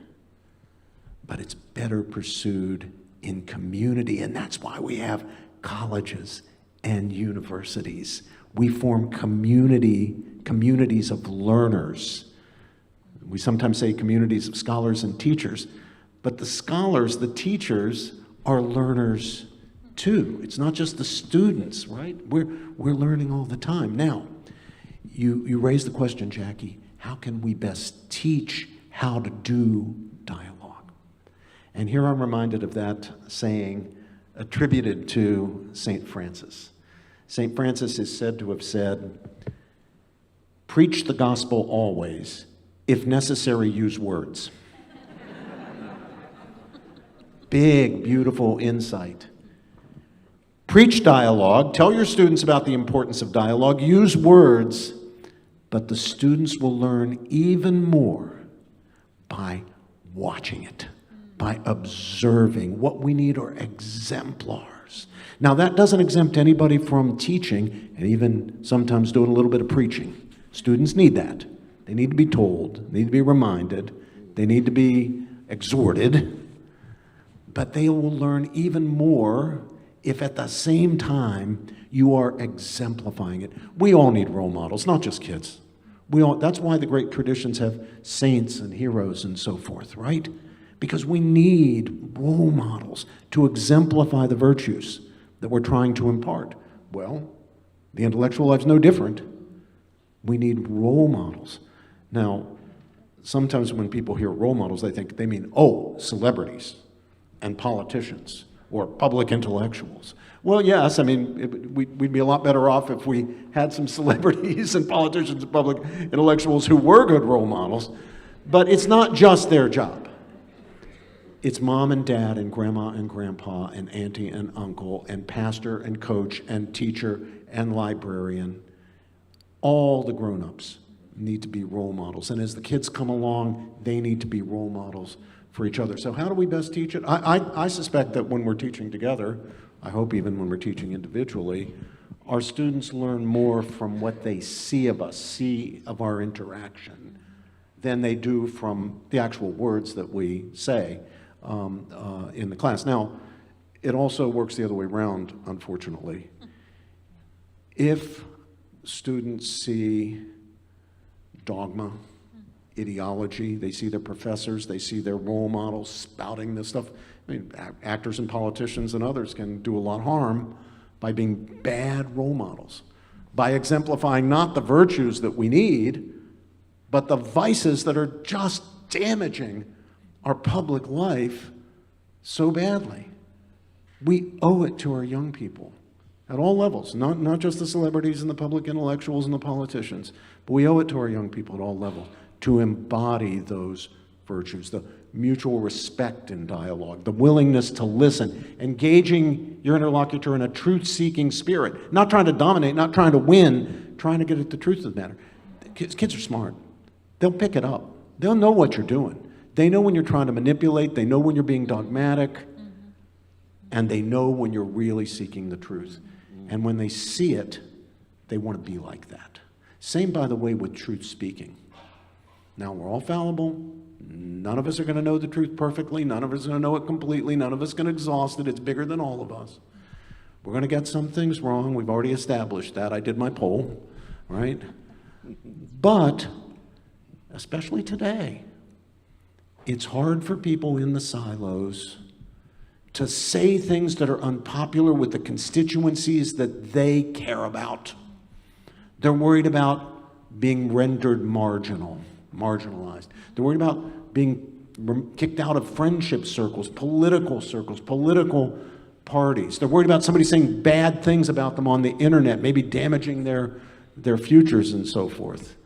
but it's better pursued in community. And that's why we have colleges and universities. We form communities of learners. We sometimes say communities of scholars and teachers, but the scholars, the teachers, are learners too. It's not just the students, right? We're learning all the time. Now, you raised the question, Jackie, how can we best teach how to do dialogue? And here I'm reminded of that saying attributed to St. Francis. St. Francis is said to have said, "Preach the gospel always. If necessary, use words." Big, beautiful insight. Preach dialogue. Tell your students about the importance of dialogue. Use words, but the students will learn even more by watching it, by observing. What we need are exemplars. Now, that doesn't exempt anybody from teaching and even sometimes doing a little bit of preaching. Students need that. They need to be told, they need to be reminded, they need to be exhorted, but they will learn even more if at the same time you are exemplifying it. We all need role models, not just kids. That's why the great traditions have saints and heroes and so forth, right? Because we need role models to exemplify the virtues that we're trying to impart. Well, the intellectual life's no different. We need role models. Now, sometimes when people hear role models, they mean, celebrities and politicians or public intellectuals. Well, yes, I mean, we'd be a lot better off if we had some celebrities and politicians and public intellectuals who were good role models, but it's not just their job. It's mom and dad and grandma and grandpa and auntie and uncle and pastor and coach and teacher and librarian. All the grown-ups need to be role models. And as the kids come along, they need to be role models for each other. So how do we best teach it? I suspect that when we're teaching together, I hope even when we're teaching individually, our students learn more from what they see of us, see of our interaction, than they do from the actual words that we say in the class. Now, it also works the other way around, unfortunately. If students see dogma, ideology, they see their professors, they see their role models spouting this stuff. I mean, actors and politicians and others can do a lot of harm by being bad role models, by exemplifying not the virtues that we need, but the vices that are just damaging our public life so badly. We owe it to our young people at all levels, not just the celebrities and the public intellectuals and the politicians, but we owe it to our young people at all levels to embody those virtues, the mutual respect in dialogue, the willingness to listen, engaging your interlocutor in a truth-seeking spirit, not trying to dominate, not trying to win, trying to get at the truth of the matter. Kids are smart. They'll pick it up. They'll know what you're doing. They know when you're trying to manipulate, they know when you're being dogmatic, and they know when you're really seeking the truth. And when they see it, they want to be like that. Same, by the way, with truth speaking. Now, we're all fallible. None of us are going to know the truth perfectly. None of us are going to know it completely. None of us are going to exhaust it. It's bigger than all of us. We're going to get some things wrong. We've already established that. I did my poll, right? But, especially today, it's hard for people in the silos to say things that are unpopular with the constituencies that they care about. They're worried about being rendered marginalized. They're worried about being kicked out of friendship circles, political parties. They're worried about somebody saying bad things about them on the internet, maybe damaging their futures and so forth.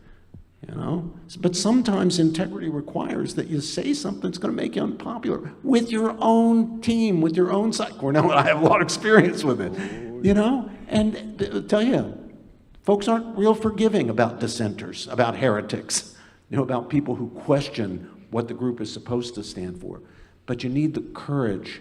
You know? But sometimes integrity requires that you say something that's going to make you unpopular with your own team, with your own side. Cornel and I have a lot of experience with it, you know? And I'll tell you, folks aren't real forgiving about dissenters, about heretics, you know, about people who question what the group is supposed to stand for. But you need the courage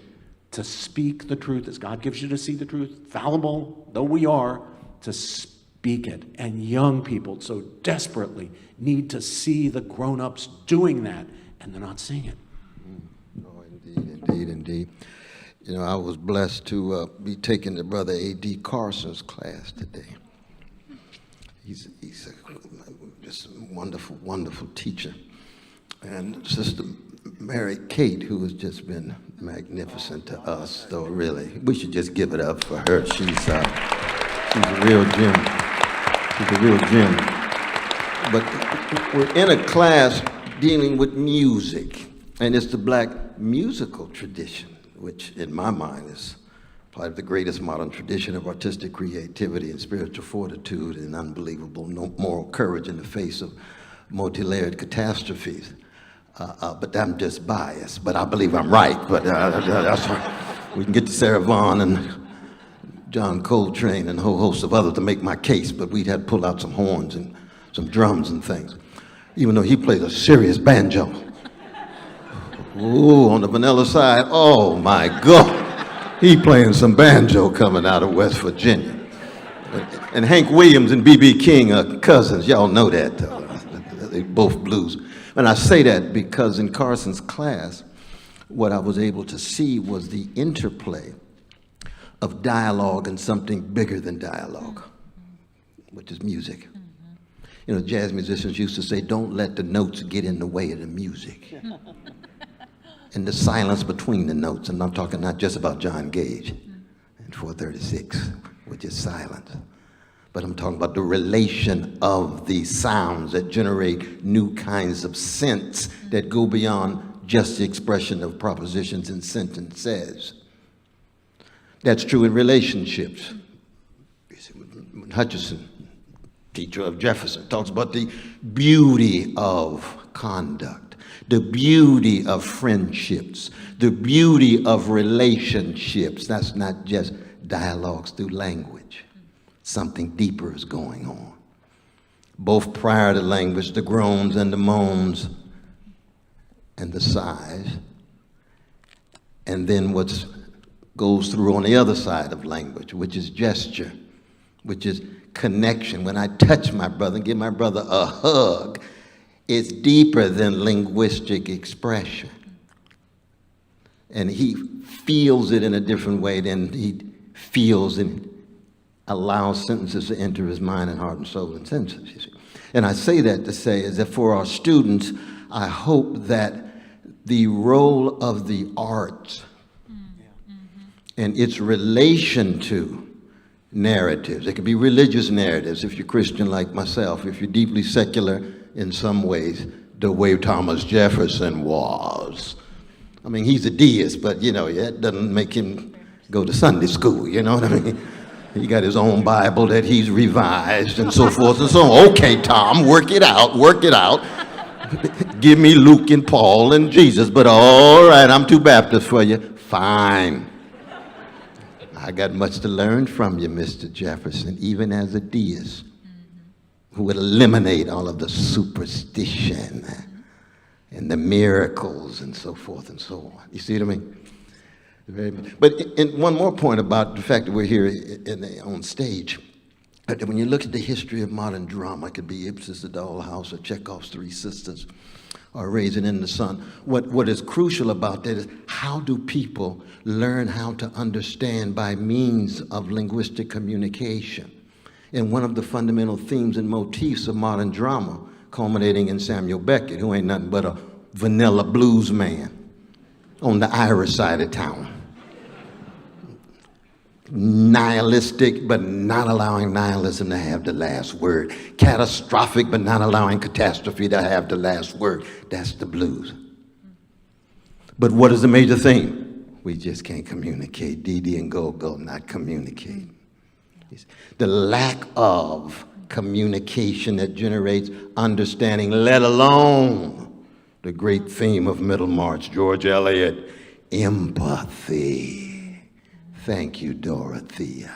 to speak the truth as God gives you to see the truth, fallible though we are, to speak it. And young people so desperately need to see the grown-ups doing that, and they're not seeing it. No, Indeed. You know, I was blessed to be taking the Brother A.D. Carson's class today. He's just a wonderful, wonderful teacher. And Sister Mary Kate, who has just been magnificent to us, though really, we should just give it up for her. She's a real gem. She's a real gem. But we're in a class dealing with music, and it's the black musical tradition, which in my mind is probably the greatest modern tradition of artistic creativity and spiritual fortitude and unbelievable moral courage in the face of multi-layered catastrophes. But I'm just biased, but I believe I'm right. But that's right. We can get to Sarah Vaughan and John Coltrane and a whole host of others to make my case, but we'd have to pull out some horns and some drums and things, even though he plays a serious banjo. Ooh, on the vanilla side, oh my God. He playing some banjo coming out of West Virginia. And Hank Williams and B.B. King are cousins. Y'all know that. They both blues. And I say that because in Carson's class, what I was able to see was the interplay of dialogue and something bigger than dialogue, which is music. You know, jazz musicians used to say, don't let the notes get in the way of the music. And the silence between the notes, and I'm talking not just about John Gage and 436, which is silence, but I'm talking about the relation of these sounds that generate new kinds of sense that go beyond just the expression of propositions and sentences. That's true in relationships. Hutchison, teacher of Jefferson, talks about the beauty of conduct, the beauty of friendships, the beauty of relationships. That's not just dialogues through language. Something deeper is going on. Both prior to language, the groans and the moans and the sighs, and then what goes through on the other side of language, which is gesture, which is connection. When I touch my brother and give my brother a hug, it's deeper than linguistic expression. And he feels it in a different way than he feels and allows sentences to enter his mind and heart and soul and senses. You see. And I say that to say is that for our students, I hope that the role of the arts and its relation to narratives, it could be religious narratives if you're Christian like myself, if you're deeply secular in some ways, the way Thomas Jefferson was. I mean, he's a deist, but you know, that doesn't make him go to Sunday school, you know what I mean? He got his own Bible that he's revised and so forth and so on. Okay, Tom, work it out, work it out. Give me Luke and Paul and Jesus, but all right, I'm too Baptist for you. Fine. I got much to learn from you, Mr. Jefferson, even as a deist who would eliminate all of the superstition and the miracles and so forth and so on. You see what I mean? But one more point about the fact that we're here on stage. When you look at the history of modern drama, it could be Ibsen's The Dollhouse or Chekhov's Three Sisters or Raisin in the Sun. What is crucial about that is how do people learn how to understand by means of linguistic communication? And one of the fundamental themes and motifs of modern drama, culminating in Samuel Beckett, who ain't nothing but a vanilla blues man on the Irish side of town. Nihilistic, but not allowing nihilism to have the last word. Catastrophic, but not allowing catastrophe to have the last word. That's the blues. But what is the major theme? We just can't communicate. Dee Dee and Go-Go not communicate. The lack of communication that generates understanding, let alone the great theme of Middlemarch, George Eliot, empathy. Thank you, Dorothea.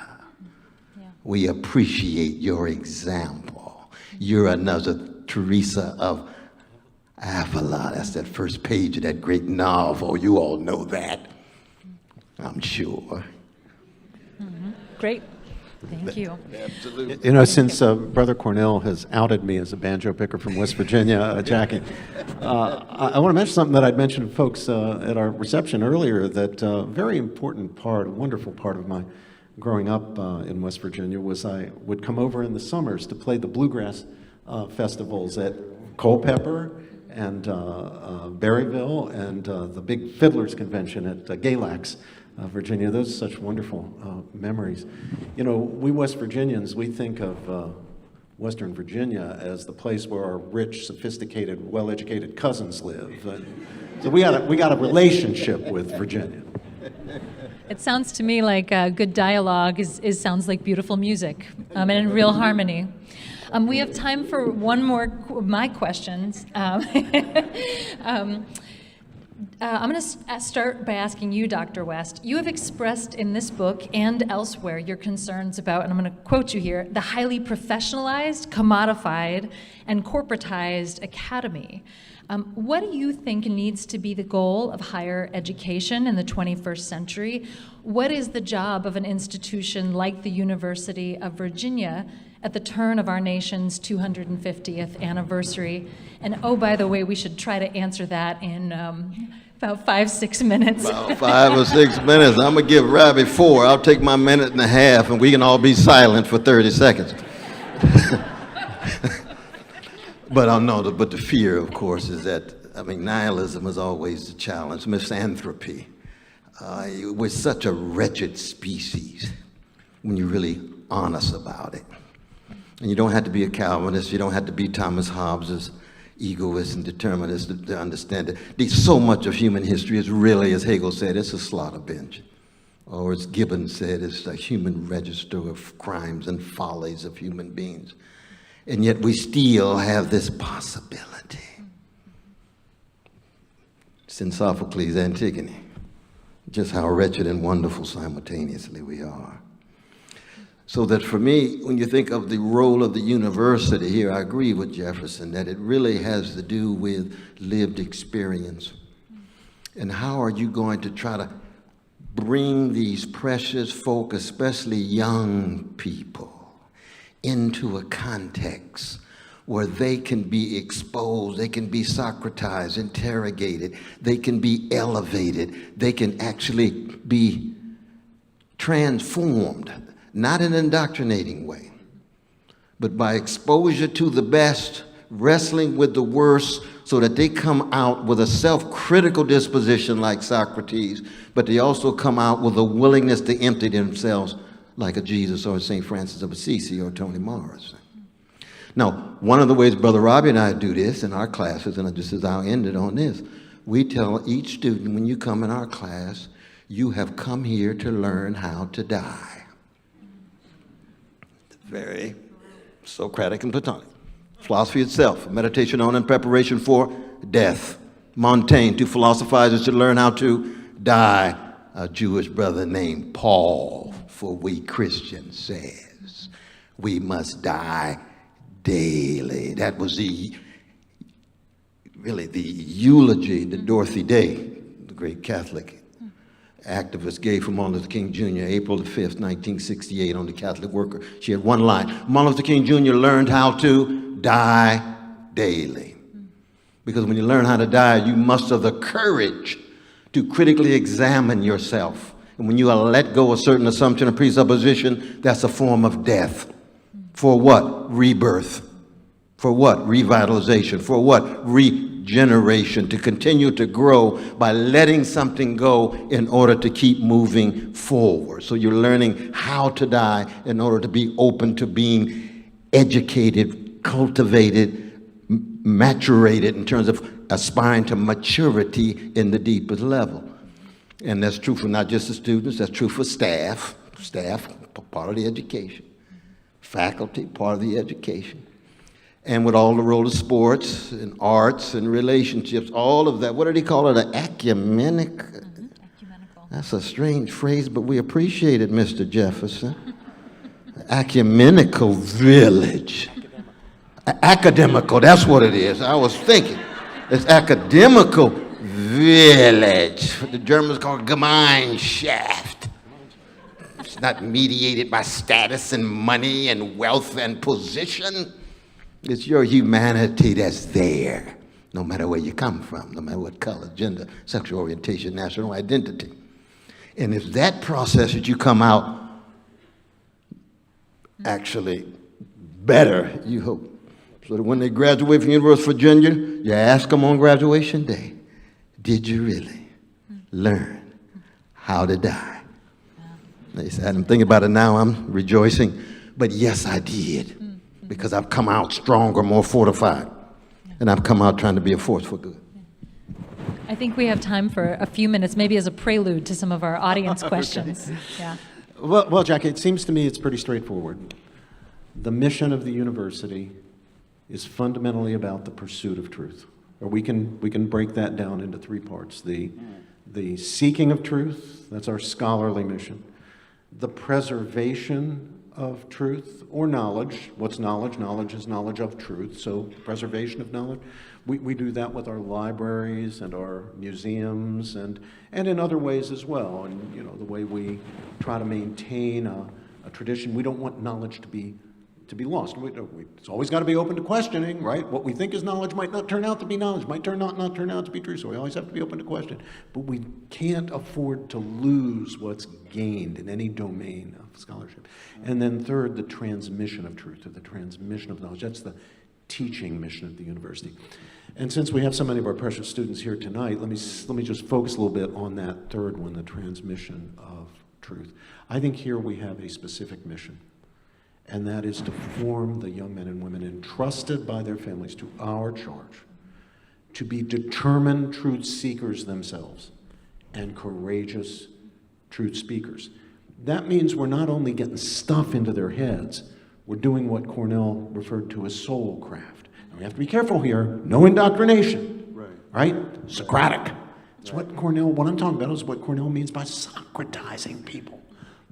Yeah. We appreciate your example. You're another Teresa of Avila. That's that first page of that great novel. You all know that, I'm sure. Great. Thank you. Absolutely. You know, since Brother Cornel has outed me as a banjo picker from West Virginia, Jackie, I want to mention something that I'd mentioned to folks at our reception earlier, that a very important part, a wonderful part of my growing up in West Virginia was I would come over in the summers to play the bluegrass festivals at Culpeper and Berryville and the big Fiddlers Convention at Galax, Virginia. Those are such wonderful memories. You know, we West Virginians, we think of Western Virginia as the place where our rich, sophisticated, well-educated cousins live. So we got a relationship with Virginia. It sounds to me like good dialogue sounds like beautiful music and in real harmony. We have time for one more of my questions. I'm going to start by asking you, Dr. West. You have expressed in this book and elsewhere your concerns about, and I'm going to quote you here, the highly professionalized, commodified, and corporatized academy. What do you think needs to be the goal of higher education in the 21st century? What is the job of an institution like the University of Virginia at the turn of our nation's 250th anniversary? And oh, by the way, we should try to answer that in about 5-6 minutes. About 5 or 6 minutes. I'm going to give Robbie 4. I'll take my minute and a half, and we can all be silent for 30 seconds. But the fear, of course, is that, nihilism is always the challenge, misanthropy. We're such a wretched species when you're really honest about it. And you don't have to be a Calvinist, you don't have to be Thomas Hobbes's egoist and determinist to understand it. So much of human history is really, as Hegel said, it's a slaughter bench. Or as Gibbons said, it's a human register of crimes and follies of human beings. And yet we still have this possibility. It's in Sophocles' Antigone, just how wretched and wonderful simultaneously we are. So that for me, when you think of the role of the university here, I agree with Jefferson that it really has to do with lived experience. And how are you going to try to bring these precious folk, especially young people, into a context where they can be exposed, they can be Socratized, interrogated, they can be elevated, they can actually be transformed, not in an indoctrinating way, but by exposure to the best, wrestling with the worst, so that they come out with a self-critical disposition like Socrates, but they also come out with a willingness to empty themselves like a Jesus or a St. Francis of Assisi or Toni Morrison. Now, one of the ways Brother Robbie and I do this in our classes, and just as I'll end it on this, we tell each student, when you come in our class, you have come here to learn how to die. Very Socratic and Platonic. Philosophy itself, meditation on and preparation for death. Montaigne, to philosophize is to learn how to die. A Jewish brother named Paul, for we Christians, says we must die daily. That was the eulogy that Dorothy Day, the great Catholic activist, gave for Martin Luther King Jr. April the 5th, 1968, on the Catholic Worker. She had one line: Martin Luther King Jr. learned how to die daily. Because when you learn how to die, you muster the courage to critically examine yourself. And when you let go of certain assumption or presupposition, that's a form of death. For what? Rebirth. For what? Revitalization. For what? Regeneration. To continue to grow by letting something go in order to keep moving forward. So you're learning how to die in order to be open to being educated, cultivated, maturated in terms of aspiring to maturity in the deepest level. And that's true for not just the students, that's true for staff, part of the education, faculty, part of the education. And with all the role of sports and arts and relationships, all of that, what do they call it, an ecumenical? That's a strange phrase, but we appreciate it, Mr. Jefferson. Ecumenical village. Academical, that's what it is. I was thinking. It's academical village. What the Germans call Gemeinschaft. It's not mediated by status and money and wealth and position. It's your humanity that's there, no matter where you come from, no matter what color, gender, sexual orientation, national identity. And if that process that you come out actually better, you hope, so that when they graduate from University of Virginia, you ask them on graduation day, did you really learn how to die? They said, I'm thinking about it now, I'm rejoicing, but yes, I did, because I've come out stronger, more fortified, and I've come out trying to be a force for good. I think we have time for a few minutes, maybe as a prelude to some of our audience questions. Yeah. Well, Jackie, it seems to me it's pretty straightforward. The mission of the university is fundamentally about the pursuit of truth. Or we can break that down into three parts. The seeking of truth, that's our scholarly mission. The preservation of truth or knowledge. What's knowledge? Knowledge is knowledge of truth, so preservation of knowledge. We do that with our libraries and our museums and in other ways as well. And you know, the way we try to maintain a tradition, we don't want knowledge to be lost. It's always got to be open to questioning, right? What we think is knowledge might not turn out to be knowledge, might not turn out to be true, so we always have to be open to question. But we can't afford to lose what's gained in any domain of scholarship. And then third, the transmission of truth, or the transmission of knowledge. That's the teaching mission of the university. And since we have so many of our precious students here tonight, let me just focus a little bit on that third one, the transmission of truth. I think here we have a specific mission, and that is to form the young men and women entrusted by their families to our charge to be determined truth seekers themselves and courageous truth speakers. That means we're not only getting stuff into their heads, we're doing what Cornel referred to as soul craft. And we have to be careful here, no indoctrination, right? Socratic. It's what I'm talking about is what Cornel means by Socratizing people,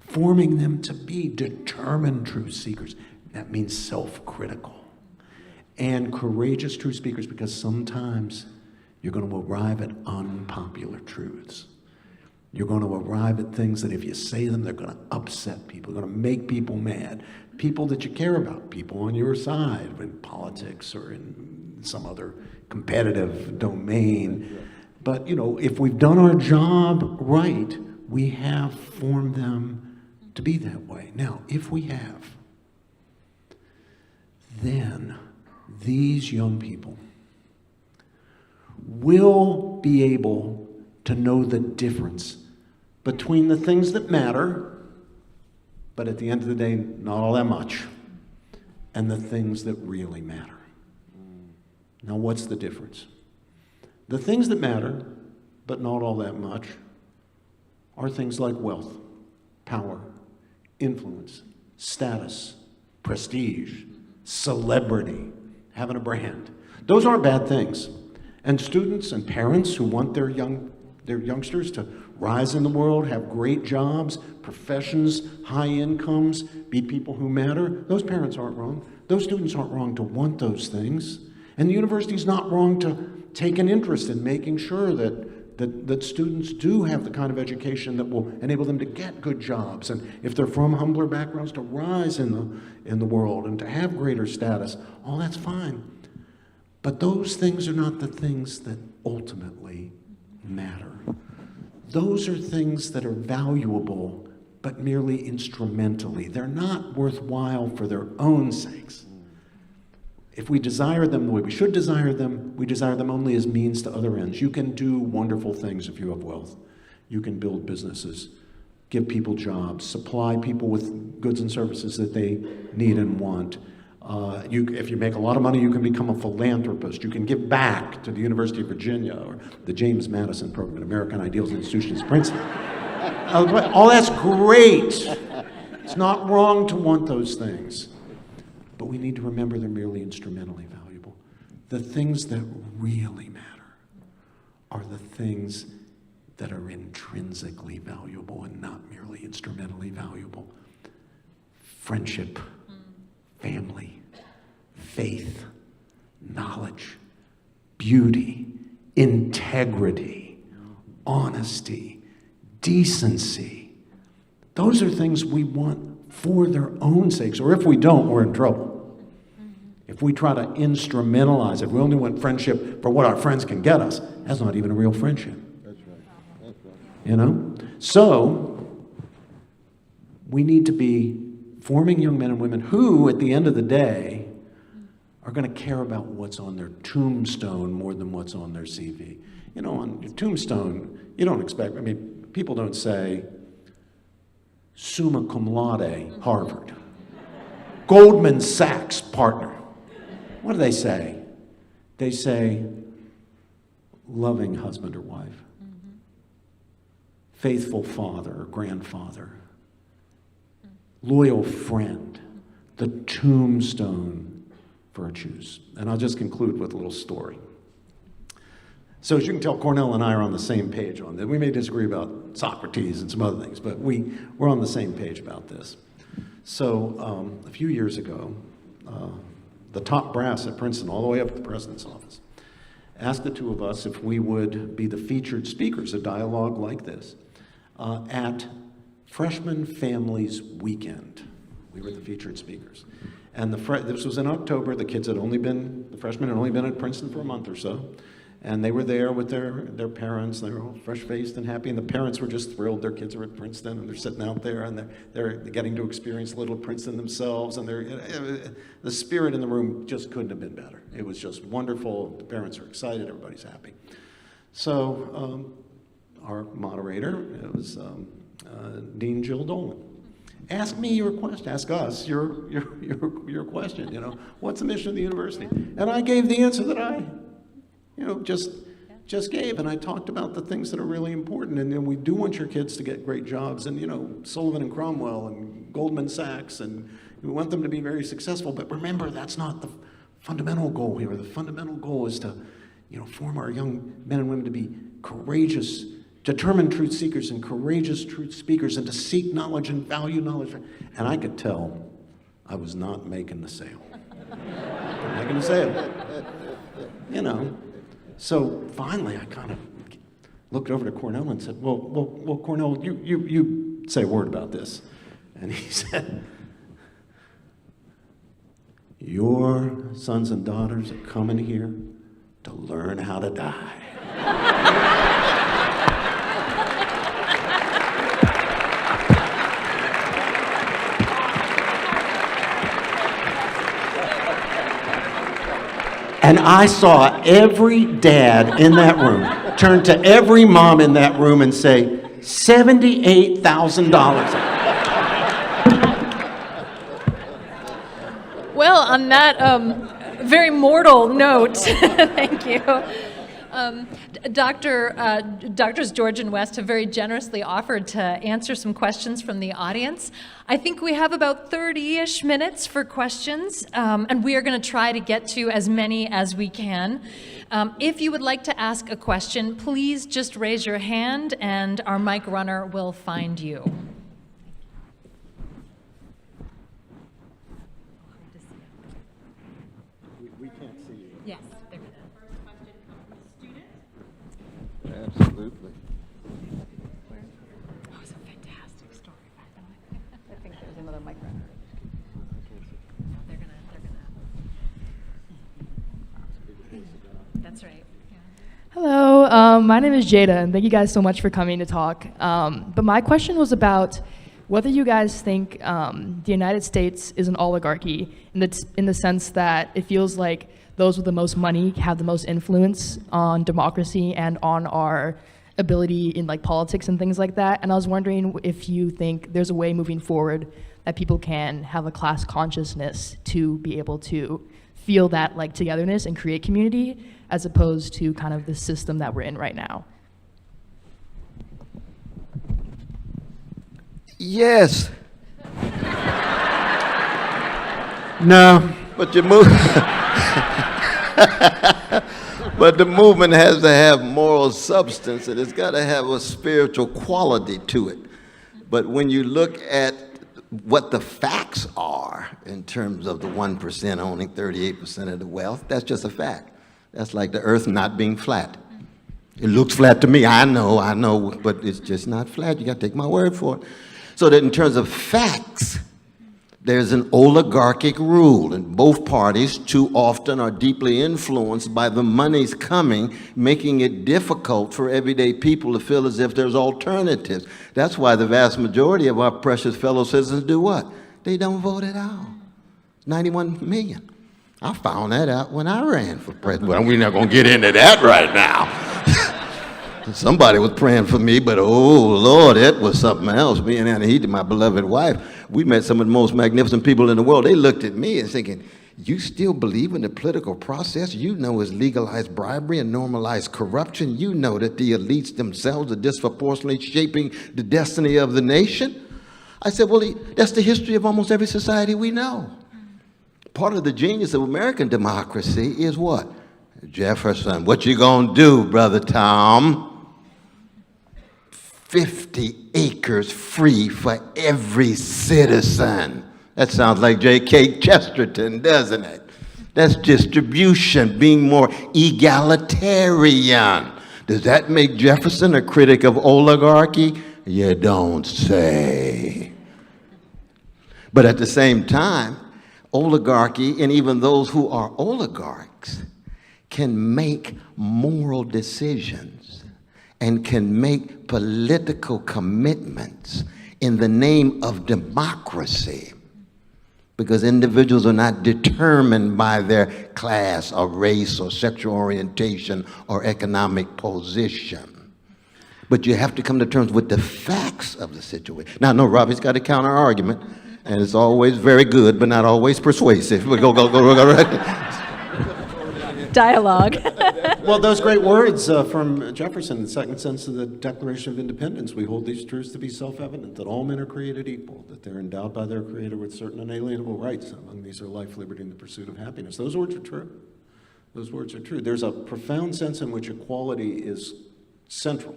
forming them to be determined truth seekers. That means self-critical and courageous truth speakers, because sometimes you're going to arrive at unpopular truths. You're going to arrive at things that if you say them, they're going to upset people, they're going to make people mad, people that you care about, people on your side in politics or in some other competitive domain. But, you know, if we've done our job right, we have formed them to be that way. Now, if we have, then these young people will be able to know the difference between the things that matter, but at the end of the day, not all that much, and the things that really matter. Now, what's the difference? The things that matter, but not all that much, are things like wealth, power, influence, status, prestige, celebrity, having a brand. Those aren't bad things. And students and parents who want their youngsters to rise in the world, have great jobs, professions, high incomes, be people who matter, those parents aren't wrong. Those students aren't wrong to want those things. And the university's not wrong to take an interest in making sure that students do have the kind of education that will enable them to get good jobs, and if they're from humbler backgrounds, to rise in the world and to have greater status. All that's fine. But those things are not the things that ultimately matter. Those are things that are valuable, but merely instrumentally. They're not worthwhile for their own sakes. If we desire them the way we should desire them, we desire them only as means to other ends. You can do wonderful things if you have wealth. You can build businesses, give people jobs, supply people with goods and services that they need and want. If you make a lot of money, you can become a philanthropist. You can give back to the University of Virginia or the James Madison Program at American Ideals Institutions, Princeton. All that's great. It's not wrong to want those things. But we need to remember they're merely instrumentally valuable. The things that really matter are the things that are intrinsically valuable and not merely instrumentally valuable. Friendship, family, faith, knowledge, beauty, integrity, honesty, decency. Those are things we want for their own sakes, or if we don't, we're in trouble. If we try to instrumentalize it, we only want friendship for what our friends can get us. That's not even a real friendship. That's right. You know? So, we need to be forming young men and women who, at the end of the day, are going to care about what's on their tombstone more than what's on their CV. You know, on your tombstone, you don't expect, I mean, people don't say, summa cum laude, Harvard. Goldman Sachs partner. What do they say? They say, loving husband or wife, faithful father or grandfather, loyal friend, the tombstone virtues. And I'll just conclude with a little story. So as you can tell, Cornel and I are on the same page on this. We may disagree about Socrates and some other things, but we're on the same page about this. So a few years ago, the top brass at Princeton, all the way up at the president's office, asked the two of us if we would be the featured speakers, a dialogue like this, at Freshman Families Weekend. We were the featured speakers. And this was in October. The freshmen had only been at Princeton for a month or so. And they were there with their parents. They were all fresh-faced and happy. And the parents were just thrilled. Their kids are at Princeton, and they're sitting out there, and they're getting to experience a little Princeton themselves. And the spirit in the room just couldn't have been better. It was just wonderful. The parents are excited. Everybody's happy. So our moderator, it was Dean Jill Dolan. Ask me your question. Ask us your question. You know, what's the mission of the university? And I gave the answer that I, just gave. And I talked about the things that are really important. And then we do want your kids to get great jobs. And Sullivan and Cromwell and Goldman Sachs, and we want them to be very successful. But remember, that's not the fundamental goal here. The fundamental goal is to, form our young men and women to be courageous, determined truth seekers and courageous truth speakers, and to seek knowledge and value knowledge. And I could tell I was not making the sale. Making the sale. So finally I kind of looked over to Cornel and said, well, Cornel, you say a word about this. And he said, your sons and daughters are coming here to learn how to die. And I saw every dad in that room turn to every mom in that room and say, $78,000. Well, on that very mortal note, thank you. Doctors George and West have very generously offered to answer some questions from the audience. I think we have about 30-ish minutes for questions, and we are going to try to get to as many as we can. If you would like to ask a question, please just raise your hand, and our mic runner will find you. We can't see you. Yes. Absolutely. That was a fantastic story, by the way. I think there's another mic runner. No, they're gonna. That's right. Yeah. Hello, my name is Jada, and thank you guys so much for coming to talk. But my question was about whether you guys think the United States is an oligarchy in the sense that it feels like those with the most money have the most influence on democracy and on our ability in politics and things like that. And I was wondering if you think there's a way moving forward that people can have a class consciousness to be able to feel that togetherness and create community, as opposed to kind of the system that we're in right now. Yes, No. but but the movement has to have moral substance, and it's got to have a spiritual quality to it. But when you look at what the facts are in terms of the 1% owning 38% of the wealth, that's just a fact. That's like the earth not being flat. It looks flat to me, I know, but it's just not flat. You got to take my word for it. So that in terms of facts, there's an oligarchic rule, and both parties too often are deeply influenced by the monies coming, making it difficult for everyday people to feel as if there's alternatives. That's why the vast majority of our precious fellow citizens do what? They don't vote at all. 91 million. I found that out when I ran for president. Well, we're not going to get into that right now. Somebody was praying for me, but oh, Lord, it was something else. Me and Anahita, my beloved wife, we met some of the most magnificent people in the world. They looked at me and thinking, you still believe in the political process? You know it's legalized bribery and normalized corruption. You know that the elites themselves are disproportionately shaping the destiny of the nation. I said, well, that's the history of almost every society we know. Part of the genius of American democracy is what? Jefferson, what you gonna do, Brother Tom? 50 acres free for every citizen. That sounds like J.K. Chesterton, doesn't it? That's distribution, being more egalitarian. Does that make Jefferson a critic of oligarchy? You don't say. But at the same time, oligarchy, and even those who are oligarchs, can make moral decisions and can make political commitments in the name of democracy, because individuals are not determined by their class or race or sexual orientation or economic position. But you have to come to terms with the facts of the situation. Now, no, Robbie's got a counter argument, and it's always very good, but not always persuasive. Go. Dialogue. Well, those great words from Jefferson, the second sentence of the Declaration of Independence, we hold these truths to be self-evident, that all men are created equal, that they're endowed by their Creator with certain unalienable rights. Among these are life, liberty, and the pursuit of happiness. Those words are true. Those words are true. There's a profound sense in which equality is central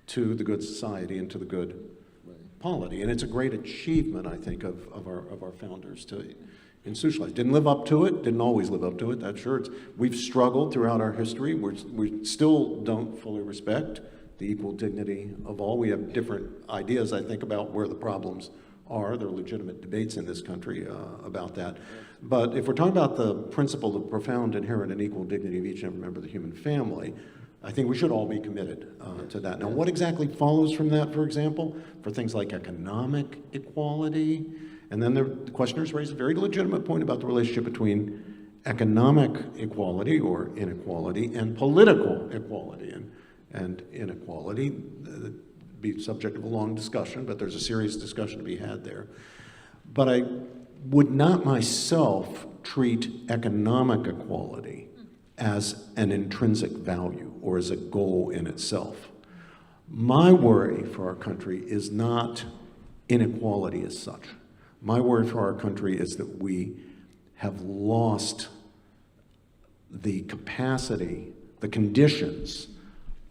to the good society and to the good polity. And it's a great achievement, I think, of our founders to institutionalize. Didn't live up to it, didn't always live up to it, that's sure. We've struggled throughout our history. We still don't fully respect the equal dignity of all. We have different ideas, I think, about where the problems are. There are legitimate debates in this country about that. But if we're talking about the principle of profound, inherent, and equal dignity of each and every member of the human family, I think we should all be committed to that. Now, what exactly follows from that, for example, for things like economic equality? And then the questioners raised a very legitimate point about the relationship between economic equality or inequality and political equality. And inequality be subject of a long discussion, but there's a serious discussion to be had there. But I would not myself treat economic equality as an intrinsic value or as a goal in itself. My worry for our country is not inequality as such. My worry for our country is that we have lost the capacity, the conditions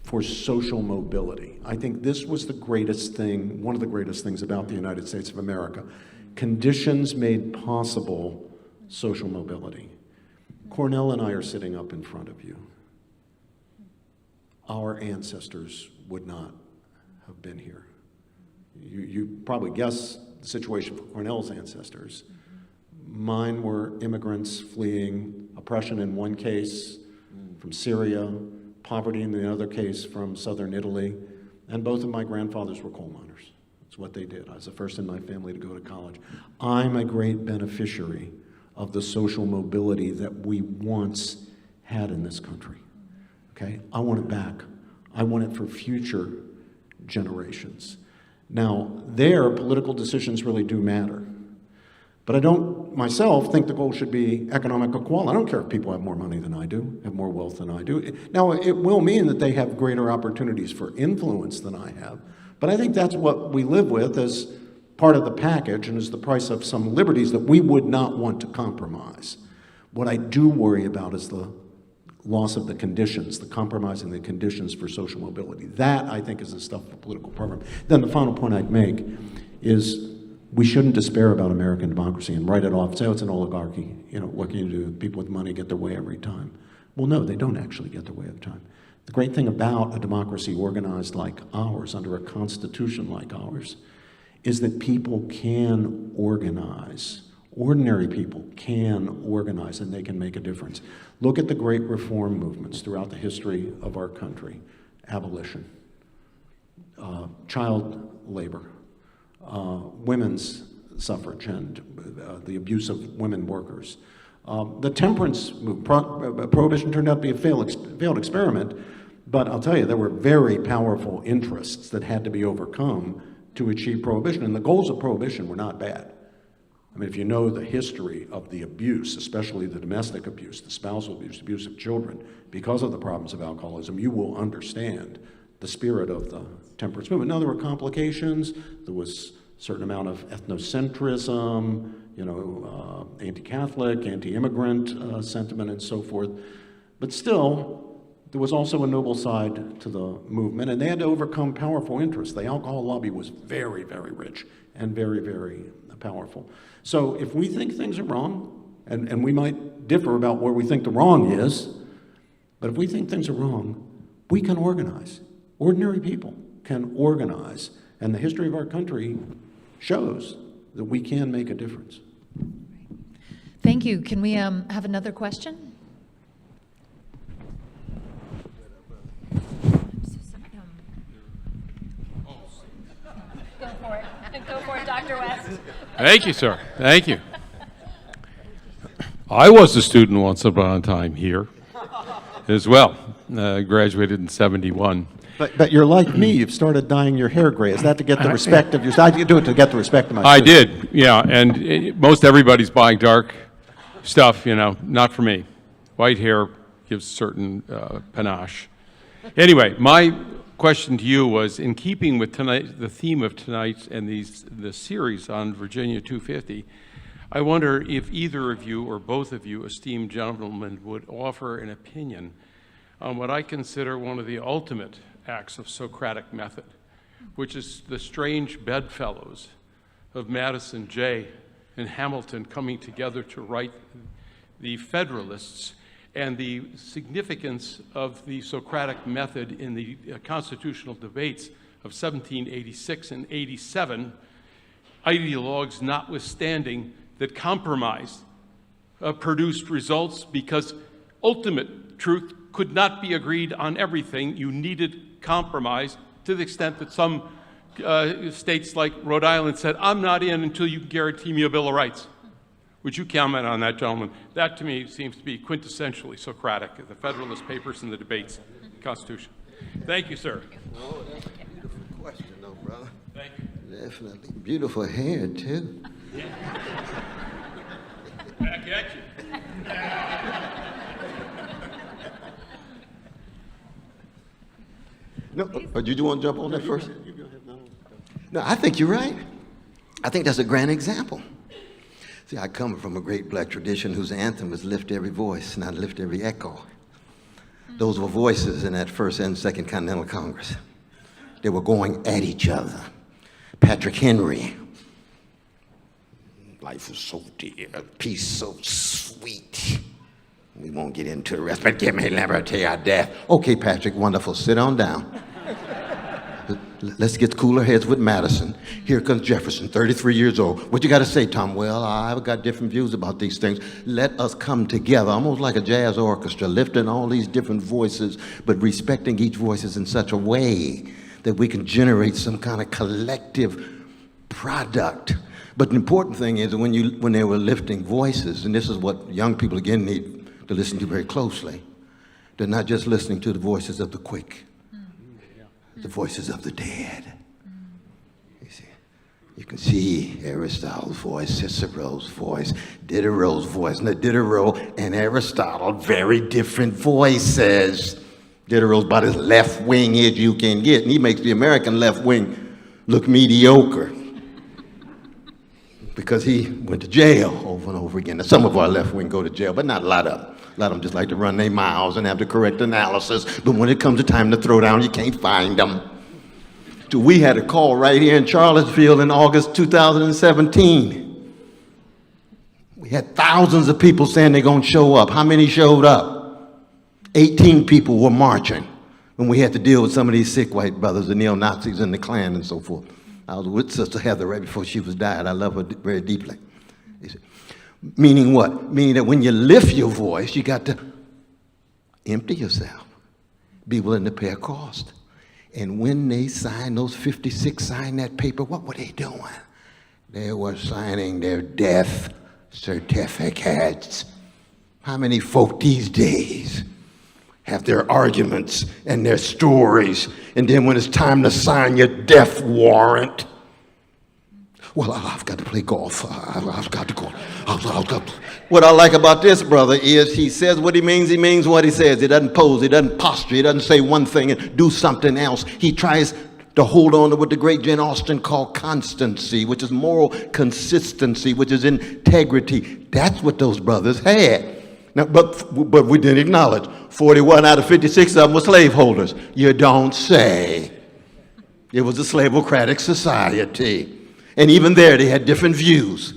for social mobility. I think this was the greatest thing, one of the greatest things about the United States of America. Conditions made possible social mobility. Cornel and I are sitting up in front of you. Our ancestors would not have been here. You probably guess the situation for Cornel's ancestors. Mine were immigrants fleeing oppression in one case from Syria, poverty in the other case from southern Italy, and both of my grandfathers were coal miners. That's what they did. I was the first in my family to go to college. I'm a great beneficiary of the social mobility that we once had in this country. Okay? I want it back. I want it for future generations. Now, their political decisions really do matter. But I don't, myself, think the goal should be economic equality. I don't care if people have more money than I do, have more wealth than I do. Now, it will mean that they have greater opportunities for influence than I have. But I think that's what we live with as part of the package and as the price of some liberties that we would not want to compromise. What I do worry about is the loss of the conditions, the compromising the conditions for social mobility. That, I think, is the stuff of a political program. Then the final point I'd make is we shouldn't despair about American democracy and write it off. Say, oh, it's an oligarchy. You know, what can you do? People with money get their way every time. Well, no, they don't actually get their way every time. The great thing about a democracy organized like ours, under a constitution like ours, is that people can organize. Ordinary people can organize and they can make a difference. Look at the great reform movements throughout the history of our country. Abolition, child labor, women's suffrage and the abuse of women workers. The temperance movement, prohibition turned out to be a failed experiment, but I'll tell you, there were very powerful interests that had to be overcome to achieve prohibition, and the goals of prohibition were not bad. I mean, if you know the history of the abuse, especially the domestic abuse, the spousal abuse, abuse of children, because of the problems of alcoholism, you will understand the spirit of the temperance movement. Now, there were complications. There was a certain amount of ethnocentrism, anti-Catholic, anti-immigrant sentiment and so forth. But still, there was also a noble side to the movement, and they had to overcome powerful interests. The alcohol lobby was very, very rich and very, very powerful. So if we think things are wrong, and we might differ about where we think the wrong is, but if we think things are wrong, we can organize. Ordinary people can organize, and the history of our country shows that we can make a difference. Thank you. Can we have another question? Go for it, Dr. West. Thank you, sir. Thank you. I was a student once upon a time here as well. Graduated in '71. But you're like me, you've started dyeing your hair gray. Is that to get the respect of your side? You do it to get the respect of my I students. did, yeah, and most everybody's buying dark stuff, not for me. White hair gives certain panache. Anyway, my question to you was, in keeping with tonight, the theme of tonight and the series on Virginia 250, I wonder if either of you or both of you, esteemed gentlemen, would offer an opinion on what I consider one of the ultimate acts of Socratic method, which is the strange bedfellows of Madison, Jay, and Hamilton coming together to write the Federalists, and the significance of the Socratic method in the constitutional debates of 1786 and 87, ideologues notwithstanding, that compromise produced results, because ultimate truth could not be agreed on everything. You needed compromise, to the extent that some states like Rhode Island said, I'm not in until you guarantee me a Bill of Rights. Would you comment on that, gentlemen? That, to me, seems to be quintessentially Socratic, the Federalist Papers and the debates, the Constitution. Thank you, sir. Oh, that's a beautiful question, though, brother. Thank you. Definitely. Beautiful hair, too. Back at you. No, did you want to jump on that first? No, I think you're right. I think that's a grand example. See, I come from a great black tradition whose anthem was lift every voice, not lift every echo. Those were voices in that First and Second Continental Congress. They were going at each other. Patrick Henry, life is so dear, peace so sweet. We won't get into the rest, but give me liberty or death. Okay, Patrick, wonderful, sit on down. Let's get cooler heads with Madison. Here comes Jefferson, 33 years old. What you got to say, Tom? Well, I've got different views about these things. Let us come together, almost like a jazz orchestra, lifting all these different voices, but respecting each voice in such a way that we can generate some kind of collective product. But the important thing is when they were lifting voices, and this is what young people again need to listen to very closely, they're not just listening to the voices of the quick, the voices of the dead. You see, you can see Aristotle's voice, Cicero's voice, Diderot's voice. Now, Diderot and Aristotle, very different voices. Diderot's about as left wing as you can get, and he makes the American left wing look mediocre because he went to jail over and over again. Now, some of our left wing go to jail, but not a lot of them. A lot of them just like to run their mouths and have the correct analysis, but when it comes to time to throw down, you can't find them. So we had a call right here in Charlottesville in August 2017. We had thousands of people saying they're going to show up. How many showed up? 18 people were marching when we had to deal with some of these sick white brothers, the neo-Nazis and the Klan and so forth. I was with Sister Heather right before she was died. I love her very deeply. Meaning what? Meaning that when you lift your voice, you got to empty yourself. Be willing to pay a cost. And when they signed, those 56 signed that paper, what were they doing? They were signing their death certificates. How many folk these days have their arguments and their stories, and then when it's time to sign your death warrant, well, I've got to play golf. I've got to go. What I like about this brother is he says what he means what he says. He doesn't pose, he doesn't posture, he doesn't say one thing and do something else. He tries to hold on to what the great Jane Austen called constancy, which is moral consistency, which is integrity. That's what those brothers had. Now, but we didn't acknowledge 41 out of 56 of them were slaveholders. You don't say. It was a slavocratic society. And even there, they had different views.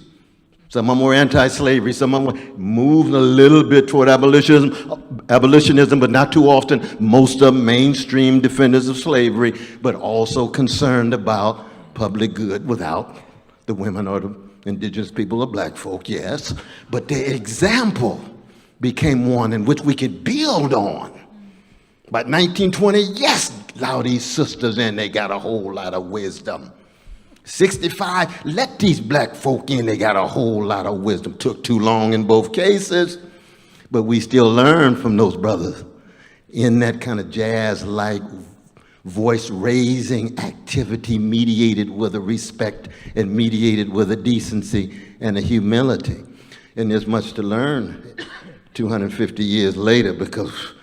Some of them were anti-slavery. Some of them were moving a little bit toward abolitionism, but not too often. Most of them mainstream defenders of slavery, but also concerned about public good without the women or the indigenous people or black folk, yes. But their example became one in which we could build on. By 1920, yes, allow these sisters in, they got a whole lot of wisdom. 65, let these black folk in, they got a whole lot of wisdom. Took too long in both cases, but we still learn from those brothers in that kind of jazz-like voice-raising activity mediated with a respect and mediated with a decency and a humility. And there's much to learn 250 years later, because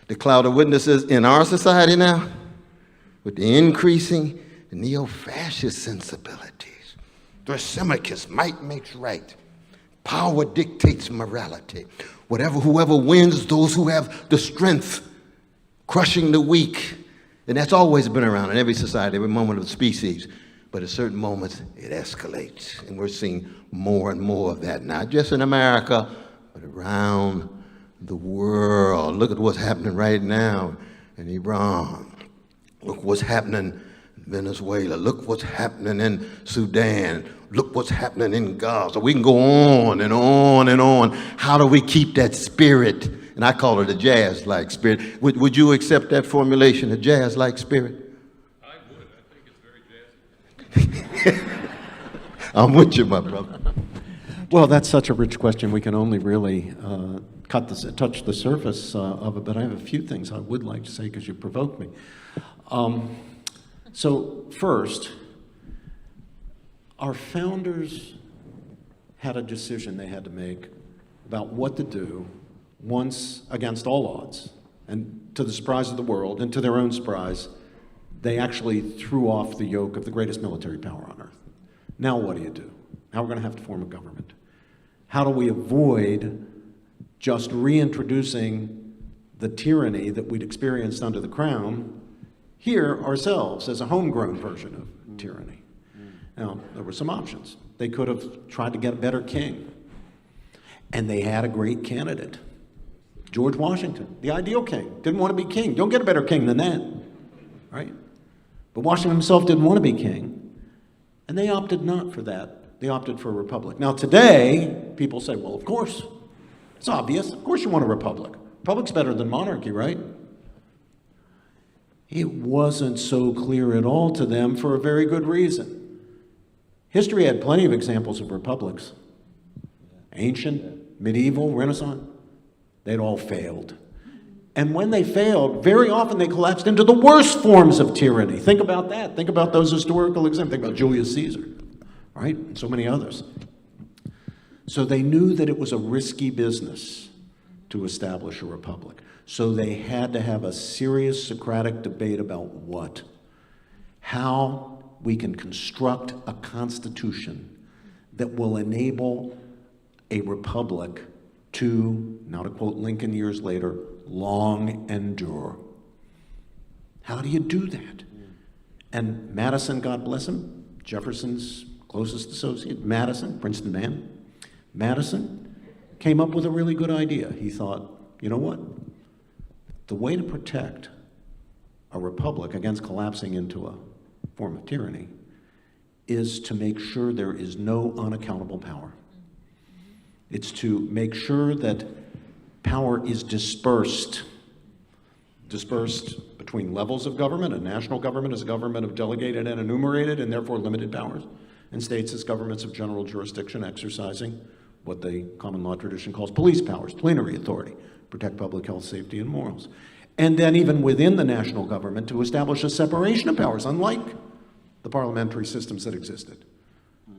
the cloud of witnesses in our society now, with the increasing neo-fascist sensibilities, Thrasymachus, might makes right, power dictates morality. Whoever wins, those who have the strength, crushing the weak. And that's always been around in every society, every moment of the species. But at certain moments, it escalates. And we're seeing more and more of that, not just in America, but around the world. Look at what's happening right now in Iran. Look what's happening in Venezuela. Look what's happening in Sudan. Look what's happening in Gaza. We can go on and on and on. How do we keep that spirit? And I call it a jazz-like spirit. Would you accept that formulation, a jazz-like spirit? I would. I think it's very jazzy. I'm with you, my brother. Well, that's such a rich question. We can only really touch the surface of it, but I have a few things I would like to say because you provoked me. So first, our founders had a decision they had to make about what to do once, against all odds, and to the surprise of the world, and to their own surprise, they actually threw off the yoke of the greatest military power on earth. Now what do you do? Now we're going to have to form a government. How do we avoid just reintroducing the tyranny that we'd experienced under the crown here ourselves as a homegrown version of tyranny? Now, there were some options. They could have tried to get a better king. And they had a great candidate, George Washington, the ideal king. Didn't want to be king. Don't get a better king than that, right? But Washington himself didn't want to be king. And they opted not for that. They opted for a republic. Now today, people say, well, of course, it's obvious. Of course you want a republic. Republic's better than monarchy, right? It wasn't so clear at all to them for a very good reason. History had plenty of examples of republics. Ancient, medieval, Renaissance, they'd all failed. And when they failed, very often they collapsed into the worst forms of tyranny. Think about that. Think about those historical examples. Think about Julius Caesar, right? And so many others. So they knew that it was a risky business to establish a republic. So they had to have a serious Socratic debate about what? How we can construct a constitution that will enable a republic to, now to quote Lincoln years later, long endure. How do you do that? And Madison, God bless him, Jefferson's closest associate, Madison, Princeton man, Madison came up with a really good idea. He thought, you know what? The way to protect a republic against collapsing into a form of tyranny is to make sure there is no unaccountable power. It's to make sure that power is dispersed between levels of government. A national government is a government of delegated and enumerated and therefore limited powers, and states as governments of general jurisdiction exercising what the common law tradition calls police powers, plenary authority, protect public health, safety, and morals. And then even within the national government to establish a separation of powers, unlike the parliamentary systems that existed,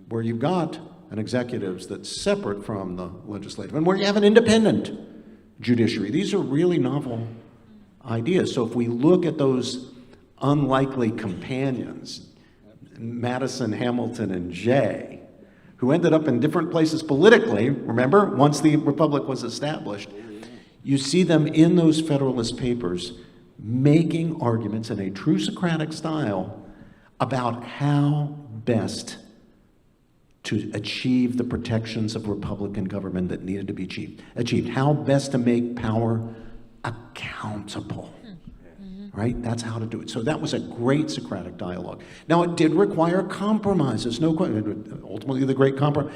where you've got an executive that's separate from the legislative, and where you have an independent judiciary. These are really novel ideas. So if we look at those unlikely companions, Madison, Hamilton, and Jay, who ended up in different places politically, remember, once the Republic was established, you see them in those Federalist Papers making arguments in a true Socratic style about how best to achieve the protections of Republican government that needed to be achieved, how best to make power accountable, right? That's how to do it. So that was a great Socratic dialogue. Now, it did require compromises, no question. Ultimately, the great compromise.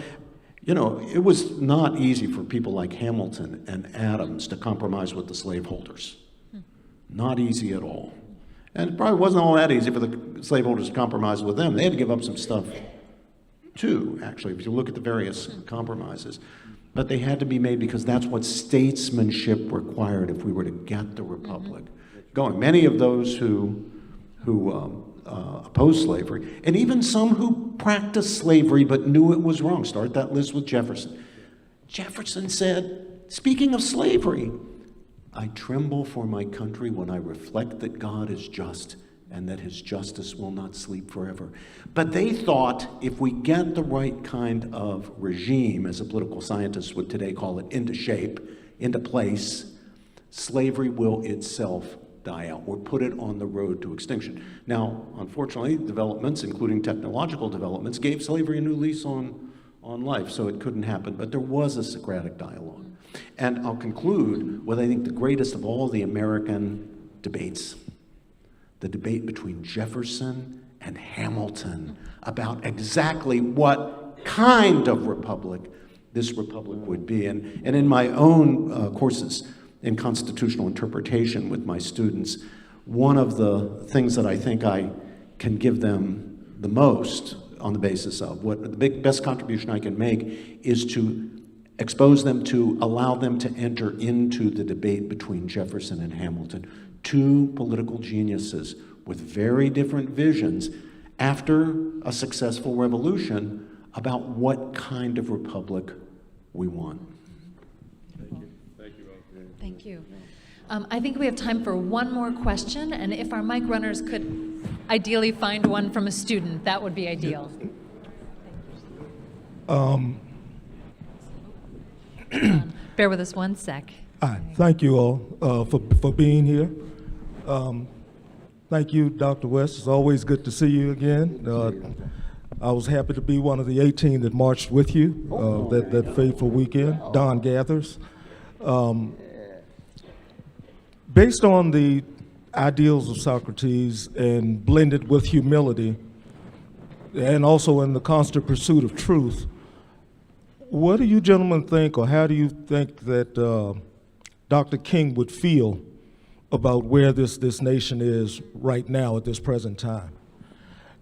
You know, it was not easy for people like Hamilton and Adams to compromise with the slaveholders. Not easy at all. And it probably wasn't all that easy for the slaveholders to compromise with them. They had to give up some stuff too, actually, if you look at the various compromises. But they had to be made because that's what statesmanship required if we were to get the Republic going. Many of those who opposed slavery, and even some who practiced slavery but knew it was wrong. Start that list with Jefferson. Jefferson said, speaking of slavery, I tremble for my country when I reflect that God is just and that his justice will not sleep forever. But they thought if we get the right kind of regime, as a political scientist would today call it, into shape, into place, slavery will itself die out or put it on the road to extinction. Now, unfortunately, developments, including technological developments, gave slavery a new lease on life, so it couldn't happen. But there was a Socratic dialogue. And I'll conclude with, I think, the greatest of all the American debates, the debate between Jefferson and Hamilton about exactly what kind of republic this republic would be. And in my own courses in constitutional interpretation with my students, one of the things that I think I can give them the most on the basis of, what the best contribution I can make is to expose them to, allow them to enter into the debate between Jefferson and Hamilton, two political geniuses with very different visions after a successful revolution about what kind of republic we want. Thank you. I think we have time for one more question, and if our mic runners could ideally find one from a student, that would be ideal. Bear with us one sec. Hi, thank you all for being here. Thank you, Dr. West. It's always good to see you again. I was happy to be one of the 18 that marched with you that fateful weekend, Dawn Gathers. Based on the ideals of Socrates and blended with humility, and also in the constant pursuit of truth, what do you gentlemen think, or how do you think that Dr. King would feel about where this nation is right now at this present time?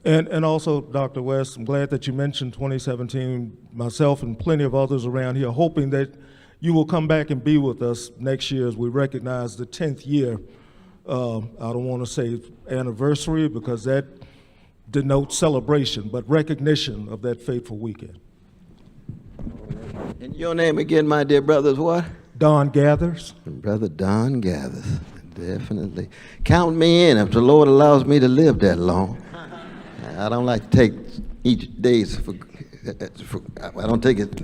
And also, Dr. West, I'm glad that you mentioned 2017, myself and plenty of others around here, hoping that you will come back and be with us next year as we recognize the 10th year. I don't want to say anniversary because that denotes celebration, but recognition of that fateful weekend. And your name again, my dear brothers, what? Don Gathers. Brother Don Gathers, definitely. Count me in if the Lord allows me to live that long. I don't like to take each day I don't take it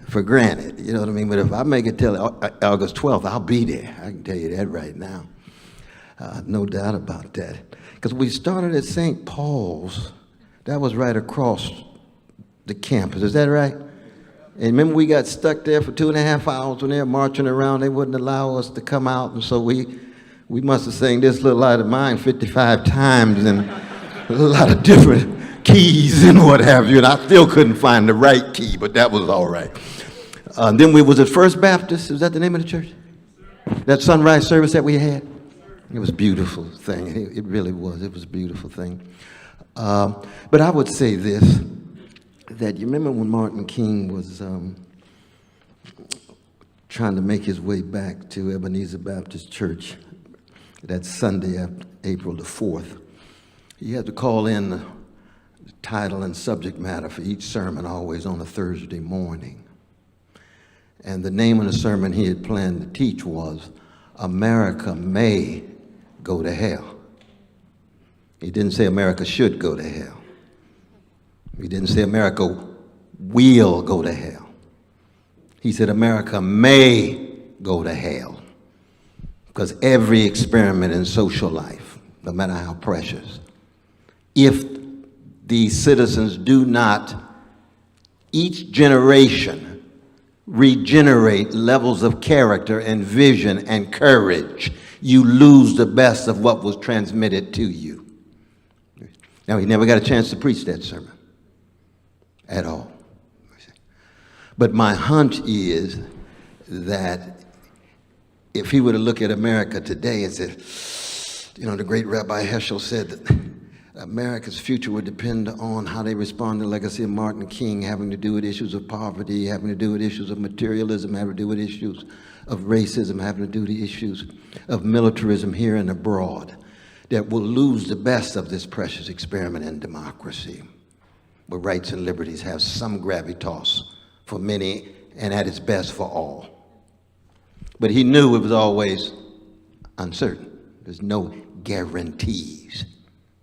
for granted, you know what I mean? But if I make it till August 12th, I'll be there. I can tell you that right now. No doubt about that. Because we started at St. Paul's. That was right across the campus. Is that right? And remember, we got stuck there for 2.5 hours when they were marching around. They wouldn't allow us to come out. And so we must have sang This Little Light of Mine 55 times in a lot of different keys and what have you, and I still couldn't find the right key, but that was all right. Then we was at First Baptist. Is that the name of the church? That sunrise service that we had? It was a beautiful thing. It really was. It was a beautiful thing. But I would say this, that you remember when Martin King was trying to make his way back to Ebenezer Baptist Church that Sunday, April the 4th. He had to call in the title and subject matter for each sermon always on a Thursday morning. And the name of the sermon he had planned to teach was, America May Go to Hell. He didn't say America should go to hell. He didn't say America will go to hell. He said America may go to hell. Because every experiment in social life, no matter how precious, if these citizens do not, each generation, regenerate levels of character and vision and courage, you lose the best of what was transmitted to you. Now, he never got a chance to preach that sermon at all. But my hunch is that if he were to look at America today and said, you know, the great Rabbi Heschel said that America's future would depend on how they respond to the legacy of Martin King, having to do with issues of poverty, having to do with issues of materialism, having to do with issues of racism, having to do with issues of militarism here and abroad, that will lose the best of this precious experiment in democracy, where rights and liberties have some gravitas for many and at its best for all. But he knew it was always uncertain. There's no guarantees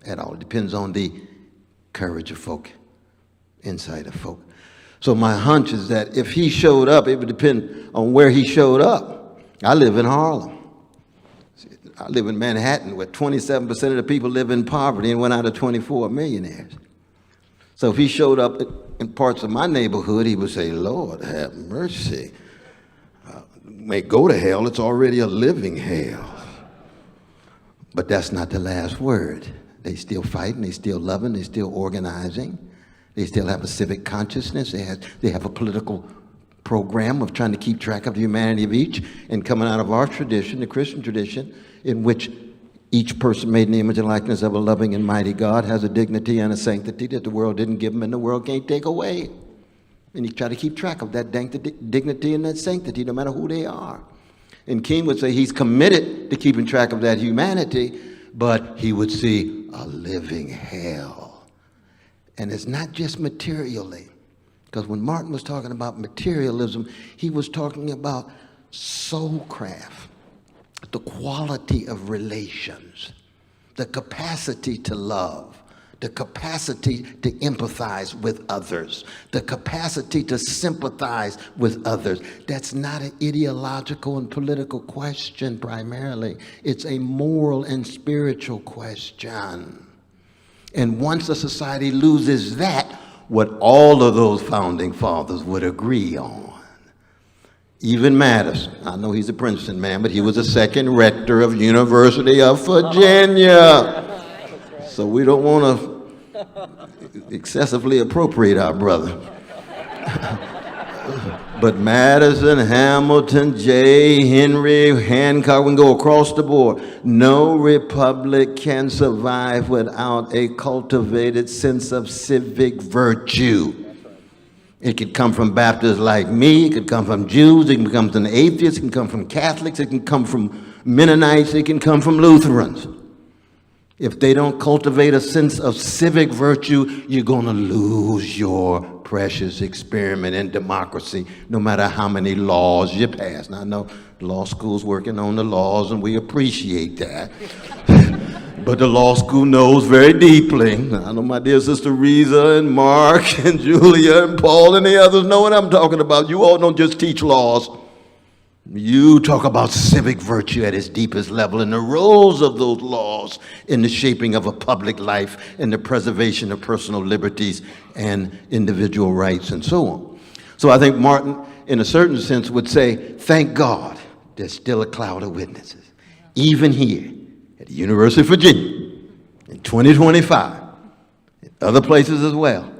at all. It depends on the courage of folk, insight of folk. So my hunch is that if he showed up, it would depend on where he showed up. I live in Harlem. I live in Manhattan, where 27% of the people live in poverty and 1 out of 24 are millionaires. So if he showed up in parts of my neighborhood, he would say, Lord, have mercy. May go to hell, it's already a living hell. But that's not the last word. They still fighting, they still loving, they still organizing. They still have a civic consciousness. They have a political program of trying to keep track of the humanity of each, and coming out of our tradition, the Christian tradition, in which each person made in the image and likeness of a loving and mighty God has a dignity and a sanctity that the world didn't give them and the world can't take away. And you try to keep track of that dignity and that sanctity, no matter who they are. And King would say he's committed to keeping track of that humanity, but he would see a living hell. And it's not just materially, because when Martin was talking about materialism, he was talking about soulcraft, the quality of relations, the capacity to love, the capacity to empathize with others, the capacity to sympathize with others. That's not an ideological and political question primarily. It's a moral and spiritual question. And once a society loses that, what all of those founding fathers would agree on. Even Madison, I know he's a Princeton man, but he was the second rector of University of Virginia. So we don't want to excessively appropriate our brother. But Madison, Hamilton, Jay, Henry, Hancock, we can go across the board. No republic can survive without a cultivated sense of civic virtue. It could come from Baptists like me, it could come from Jews, it can come from atheists, it can come from Catholics, it can come from Mennonites, it can come from Lutherans. If they don't cultivate a sense of civic virtue, you're going to lose your precious experiment in democracy, no matter how many laws you pass. Now, I know law school's working on the laws, and we appreciate that. But the law school knows very deeply. I know my dear sister Reza and Mark and Julia and Paul and the others know what I'm talking about. You all don't just teach laws. You talk about civic virtue at its deepest level and the roles of those laws in the shaping of a public life and the preservation of personal liberties and individual rights and so on. So I think Martin, in a certain sense, would say, thank God there's still a cloud of witnesses, even here at the University of Virginia in 2025, other places as well.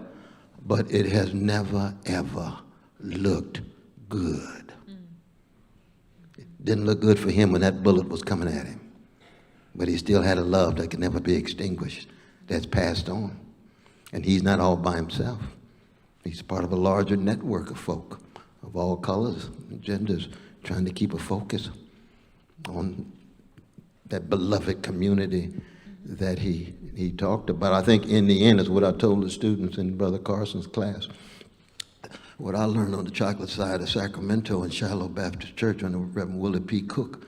But it has never, ever looked good. It didn't look good for him when that bullet was coming at him. But he still had a love that can never be extinguished, that's passed on. And he's not all by himself. He's part of a larger network of folk of all colors and genders trying to keep a focus on that beloved community that he talked about. I think in the end is what I told the students in Brother Carson's class. What I learned on the chocolate side of Sacramento in Shiloh Baptist Church under Reverend Willie P. Cook,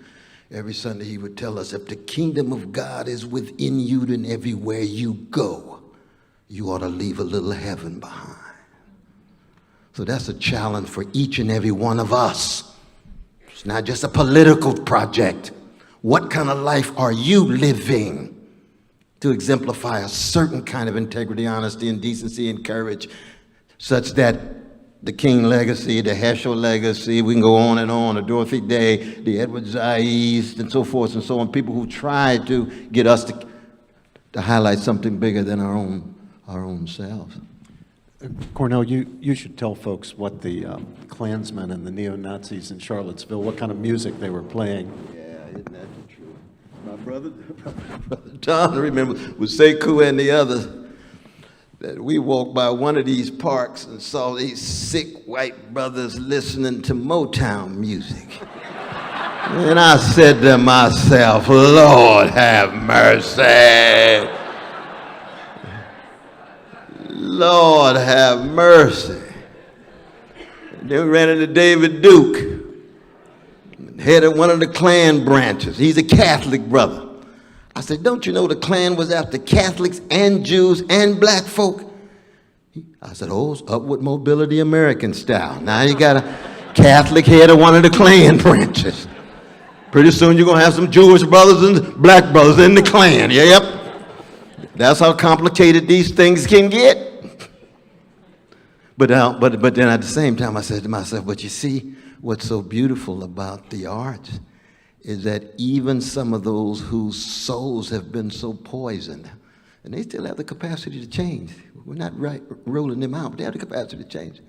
every Sunday he would tell us, if the kingdom of God is within you, then everywhere you go, you ought to leave a little heaven behind. So that's a challenge for each and every one of us. It's not just a political project. What kind of life are you living to exemplify a certain kind of integrity, honesty, and decency and courage, such that the King legacy, the Heschel legacy, we can go on, the Dorothy Day, the Edward Zayes, and so forth and so on, people who try to get us to highlight something bigger than our own selves. Cornel, you should tell folks what the Klansmen and the neo-Nazis in Charlottesville, what kind of music they were playing. Yeah, isn't that the truth? My brother John, I remember, with Sekou and the others, that we walked by one of these parks and saw these sick white brothers listening to Motown music. And I said to myself, Lord have mercy. Lord have mercy. And then we ran into David Duke, head of one of the Klan branches. He's a Catholic brother. I said, don't you know the Klan was after Catholics and Jews and black folk? I said, oh, it's upward mobility American style. Now you got a Catholic head of one of the Klan branches. Pretty soon you're going to have some Jewish brothers and black brothers in the Klan. Yep. That's how complicated these things can get. But then at the same time, I said to myself, but you see, what's so beautiful about the arts is that even some of those whose souls have been so poisoned, and they still have the capacity to change. We're not rolling them out, but they have the capacity to change.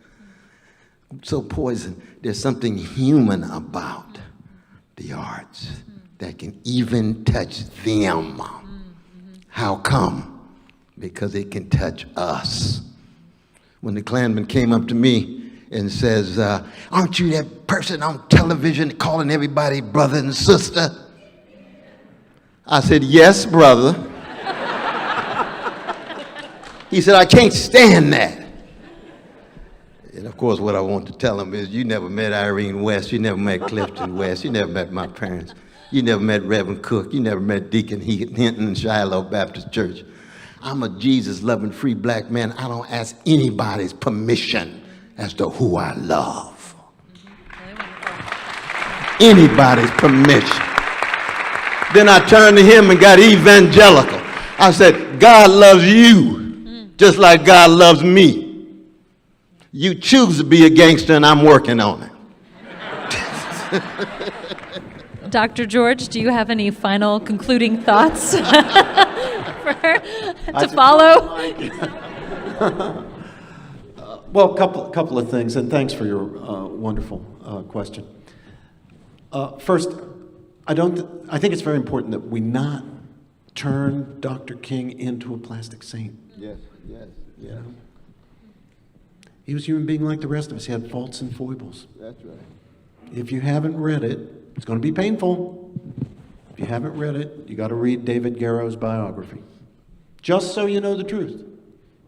So poisoned, there's something human about the arts that can even touch them. How come? Because it can touch us. When the Klansman came up to me and says, aren't you that person on television calling everybody brother and sister? I said, yes, brother. He said, I can't stand that. And of course, what I want to tell him is, you never met Irene West, you never met Clifton West, you never met my parents, you never met Reverend Cook, you never met Deacon Hinton in Shiloh Baptist Church. I'm a Jesus-loving, free black man. I don't ask anybody's permission as to who I love. Anybody's permission. Then I turned to him and got evangelical. I said, God loves you just like God loves me. You choose to be a gangster and I'm working on it. Dr. George, do you have any final concluding thoughts to follow? Well, a couple of things, and thanks for your wonderful question. First, I think it's very important that we not turn Dr. King into a plastic saint. Yes. He was a human being like the rest of us. He had faults and foibles. That's right. If you haven't read it, it's going to be painful. If you haven't read it, you got to read David Garrow's biography. Just so you know the truth.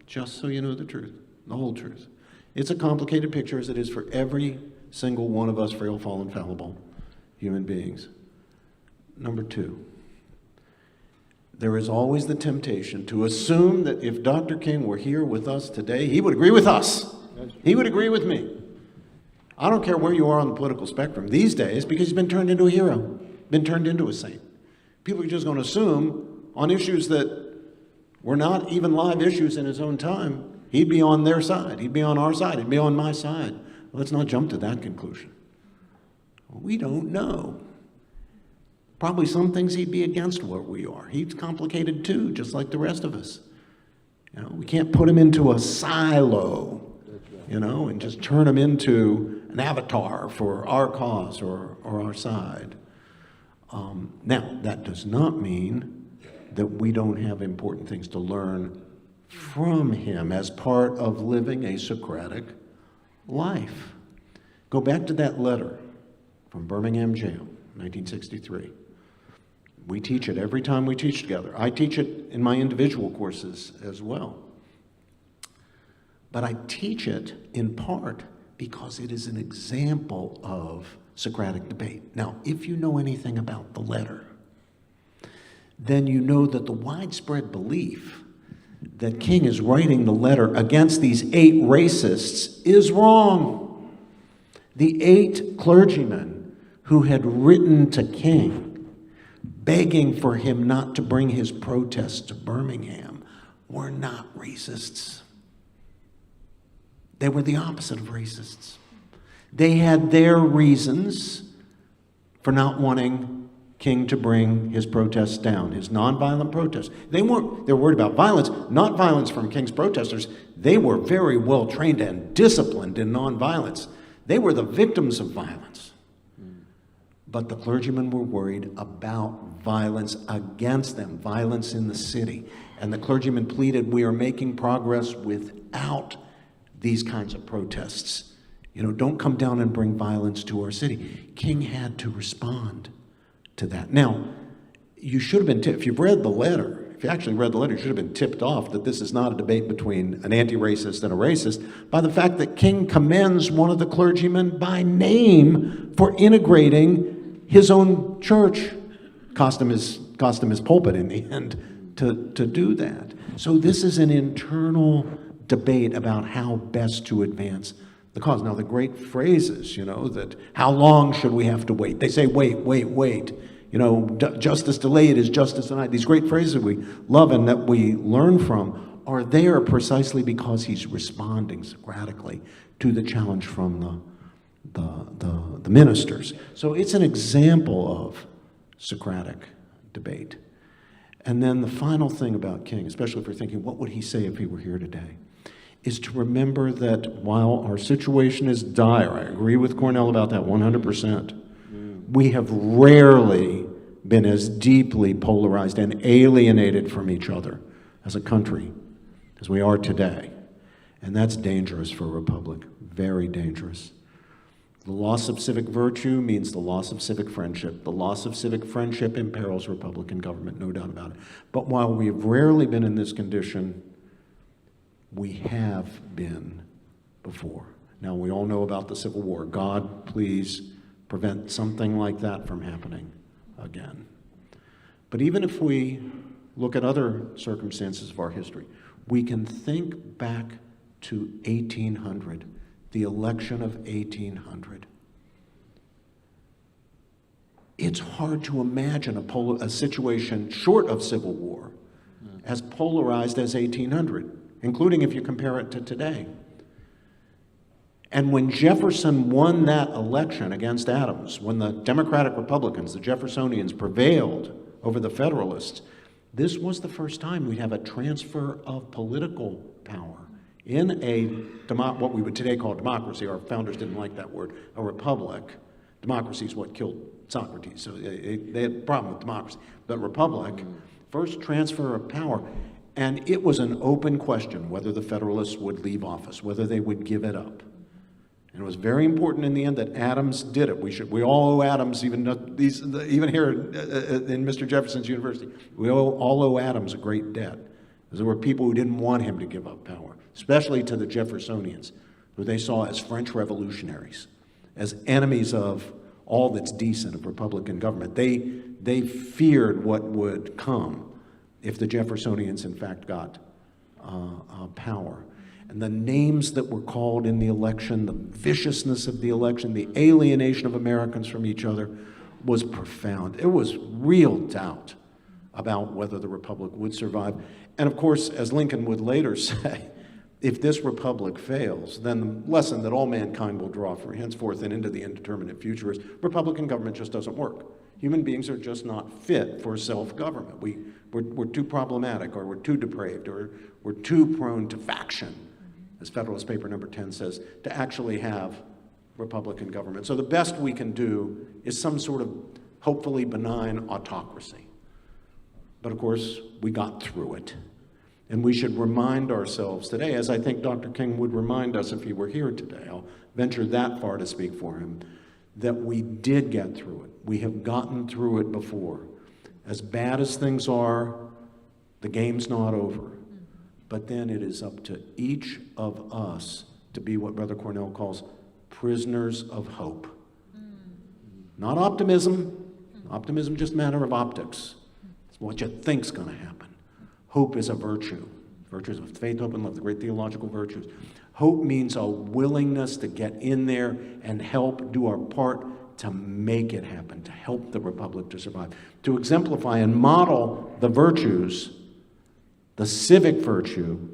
Just so you know the truth. The whole truth. It's a complicated picture, as it is for every single one of us frail, fallen, fallible human beings. Number two, there is always the temptation to assume that if Dr. King were here with us today, he would agree with us. He would agree with me. I don't care where you are on the political spectrum these days, because he's been turned into a hero, been turned into a saint. People are just going to assume on issues that were not even live issues in his own time, he'd be on their side, he'd be on our side, he'd be on my side. Let's not jump to that conclusion. We don't know. Probably some things he'd be against what we are. He's complicated too, just like the rest of us. You know, we can't put them into a silo, you know, and just turn them into an avatar for our cause or our side. Now, that does not mean that we don't have important things to learn from him as part of living a Socratic life. Go back to that letter from Birmingham Jail, 1963. We teach it every time we teach together. I teach it in my individual courses as well. But I teach it in part because it is an example of Socratic debate. Now, if you know anything about the letter, then you know that the widespread belief that King is writing the letter against these 8 racists is wrong. The 8 clergymen who had written to King begging for him not to bring his protests to Birmingham were not racists. They were the opposite of racists. They had their reasons for not wanting King to bring his protests down, his nonviolent protests. They were worried about violence, not violence from King's protesters. They were very well trained and disciplined in nonviolence. They were the victims of violence. But the clergymen were worried about violence against them, violence in the city. And the clergymen pleaded, we are making progress without these kinds of protests. You know, don't come down and bring violence to our city. King had to respond to that. Now, you should have been tipped. If you've read the letter, if you actually read the letter, you should have been tipped off that this is not a debate between an anti-racist and a racist by the fact that King commends one of the clergymen by name for integrating his own church, cost him his pulpit in the end, to do that. So this is an internal debate about how best to advance the cause. Now, the great phrases, you know, that how long should we have to wait? They say, wait. You know, justice delayed is justice denied. These great phrases we love and that we learn from are there precisely because he's responding Socratically to the challenge from the ministers. So it's an example of Socratic debate. And then the final thing about King, especially if we're thinking, what would he say if he were here today, is to remember that while our situation is dire, I agree with Cornel about that 100%, we have rarely been as deeply polarized and alienated from each other as a country as we are today. And that's dangerous for a republic, very dangerous. The loss of civic virtue means the loss of civic friendship. The loss of civic friendship imperils Republican government, no doubt about it. But while we've rarely been in this condition, we have been before. Now, we all know about the Civil War. God, please prevent something like that from happening again. But even if we look at other circumstances of our history, we can think back to 1800, the election of 1800. It's hard to imagine a situation short of civil war as polarized as 1800. Including if you compare it to today. And when Jefferson won that election against Adams, when the Democratic Republicans, the Jeffersonians, prevailed over the Federalists, this was the first time we'd have a transfer of political power in what we would today call democracy. Our founders didn't like that word, a republic. Democracy is what killed Socrates, so they had a problem with democracy. But republic, first transfer of power. And it was an open question whether the Federalists would leave office, whether they would give it up. And it was very important in the end that Adams did it. We all owe Adams, even here in Mr. Jefferson's University, we all owe Adams a great debt. Because there were people who didn't want him to give up power, especially to the Jeffersonians, who they saw as French revolutionaries, as enemies of all that's decent of Republican government. They feared what would come if the Jeffersonians, in fact, got power. And the names that were called in the election, the viciousness of the election, the alienation of Americans from each other was profound. It was real doubt about whether the republic would survive. And of course, as Lincoln would later say, if this republic fails, then the lesson that all mankind will draw from henceforth and into the indeterminate future is Republican government just doesn't work. Human beings are just not fit for self-government. we're too problematic, or we're too depraved, or we're too prone to faction, as Federalist Paper number 10 says, to actually have Republican government. So the best we can do is some sort of hopefully benign autocracy. But of course, we got through it. And we should remind ourselves today, as I think Dr. King would remind us if he were here today, I'll venture that far to speak for him, that we did get through it. We have gotten through it before. As bad as things are, the game's not over. But then it is up to each of us to be what Brother Cornel calls prisoners of hope. Not optimism. Optimism is just a matter of optics. It's what you think's going to happen. Hope is a virtue. Virtues of faith, hope, and love, the great theological virtues. Hope means a willingness to get in there and help do our part to make it happen, to help the Republic to survive, to exemplify and model the virtues, the civic virtue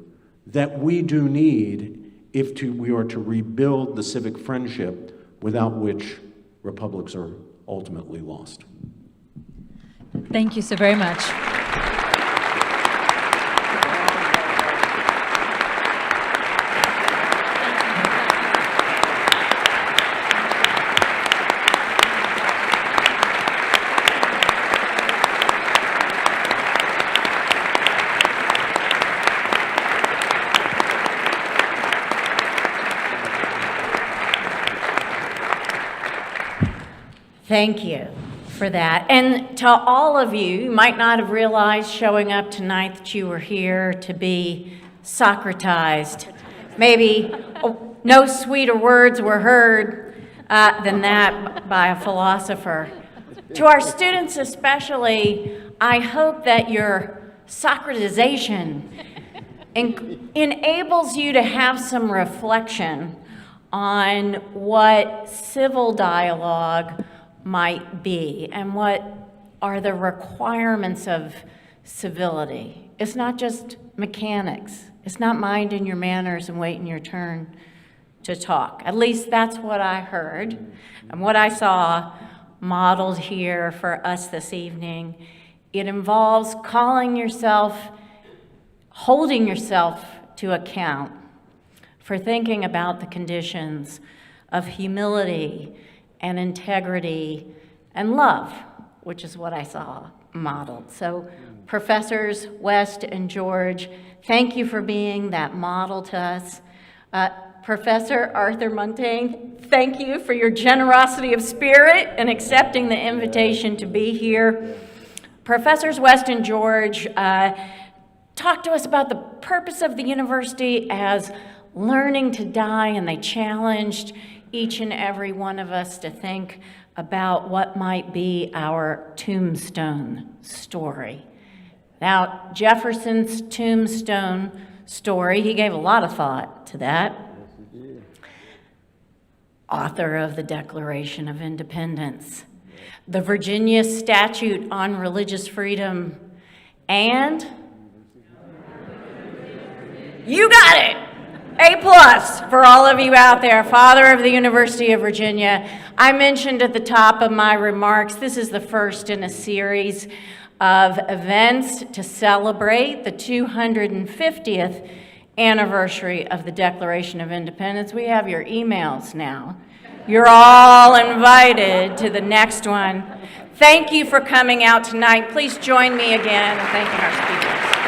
that we do need if we are to rebuild the civic friendship without which republics are ultimately lost. Thank you so very much. Thank you for that. And to all of you, you might not have realized showing up tonight that you were here to be Socratized. Maybe no sweeter words were heard than that by a philosopher. To our students especially, I hope that your Socratization enables you to have some reflection on what civil dialogue might be and what are the requirements of civility. It's not just mechanics. It's not minding your manners and waiting your turn to talk. At least that's what I heard and what I saw modeled here for us this evening. It involves calling yourself, holding yourself to account for thinking about the conditions of humility and integrity and love, which is what I saw modeled. So Professors West and George, thank you for being that model to us. Professor Arthur Montaigne, thank you for your generosity of spirit and accepting the invitation to be here. Professors West and George talked to us about the purpose of the university as learning to die, and they challenged each and every one of us to think about what might be our tombstone story. Now, Jefferson's tombstone story, he gave a lot of thought to that. Author of the Declaration of Independence, the Virginia Statute on Religious Freedom, and you got it! A+ for all of you out there, father of the University of Virginia. I mentioned at the top of my remarks, this is the first in a series of events to celebrate the 250th anniversary of the Declaration of Independence. We have your emails now. You're all invited to the next one. Thank you for coming out tonight. Please join me again in thanking our speakers.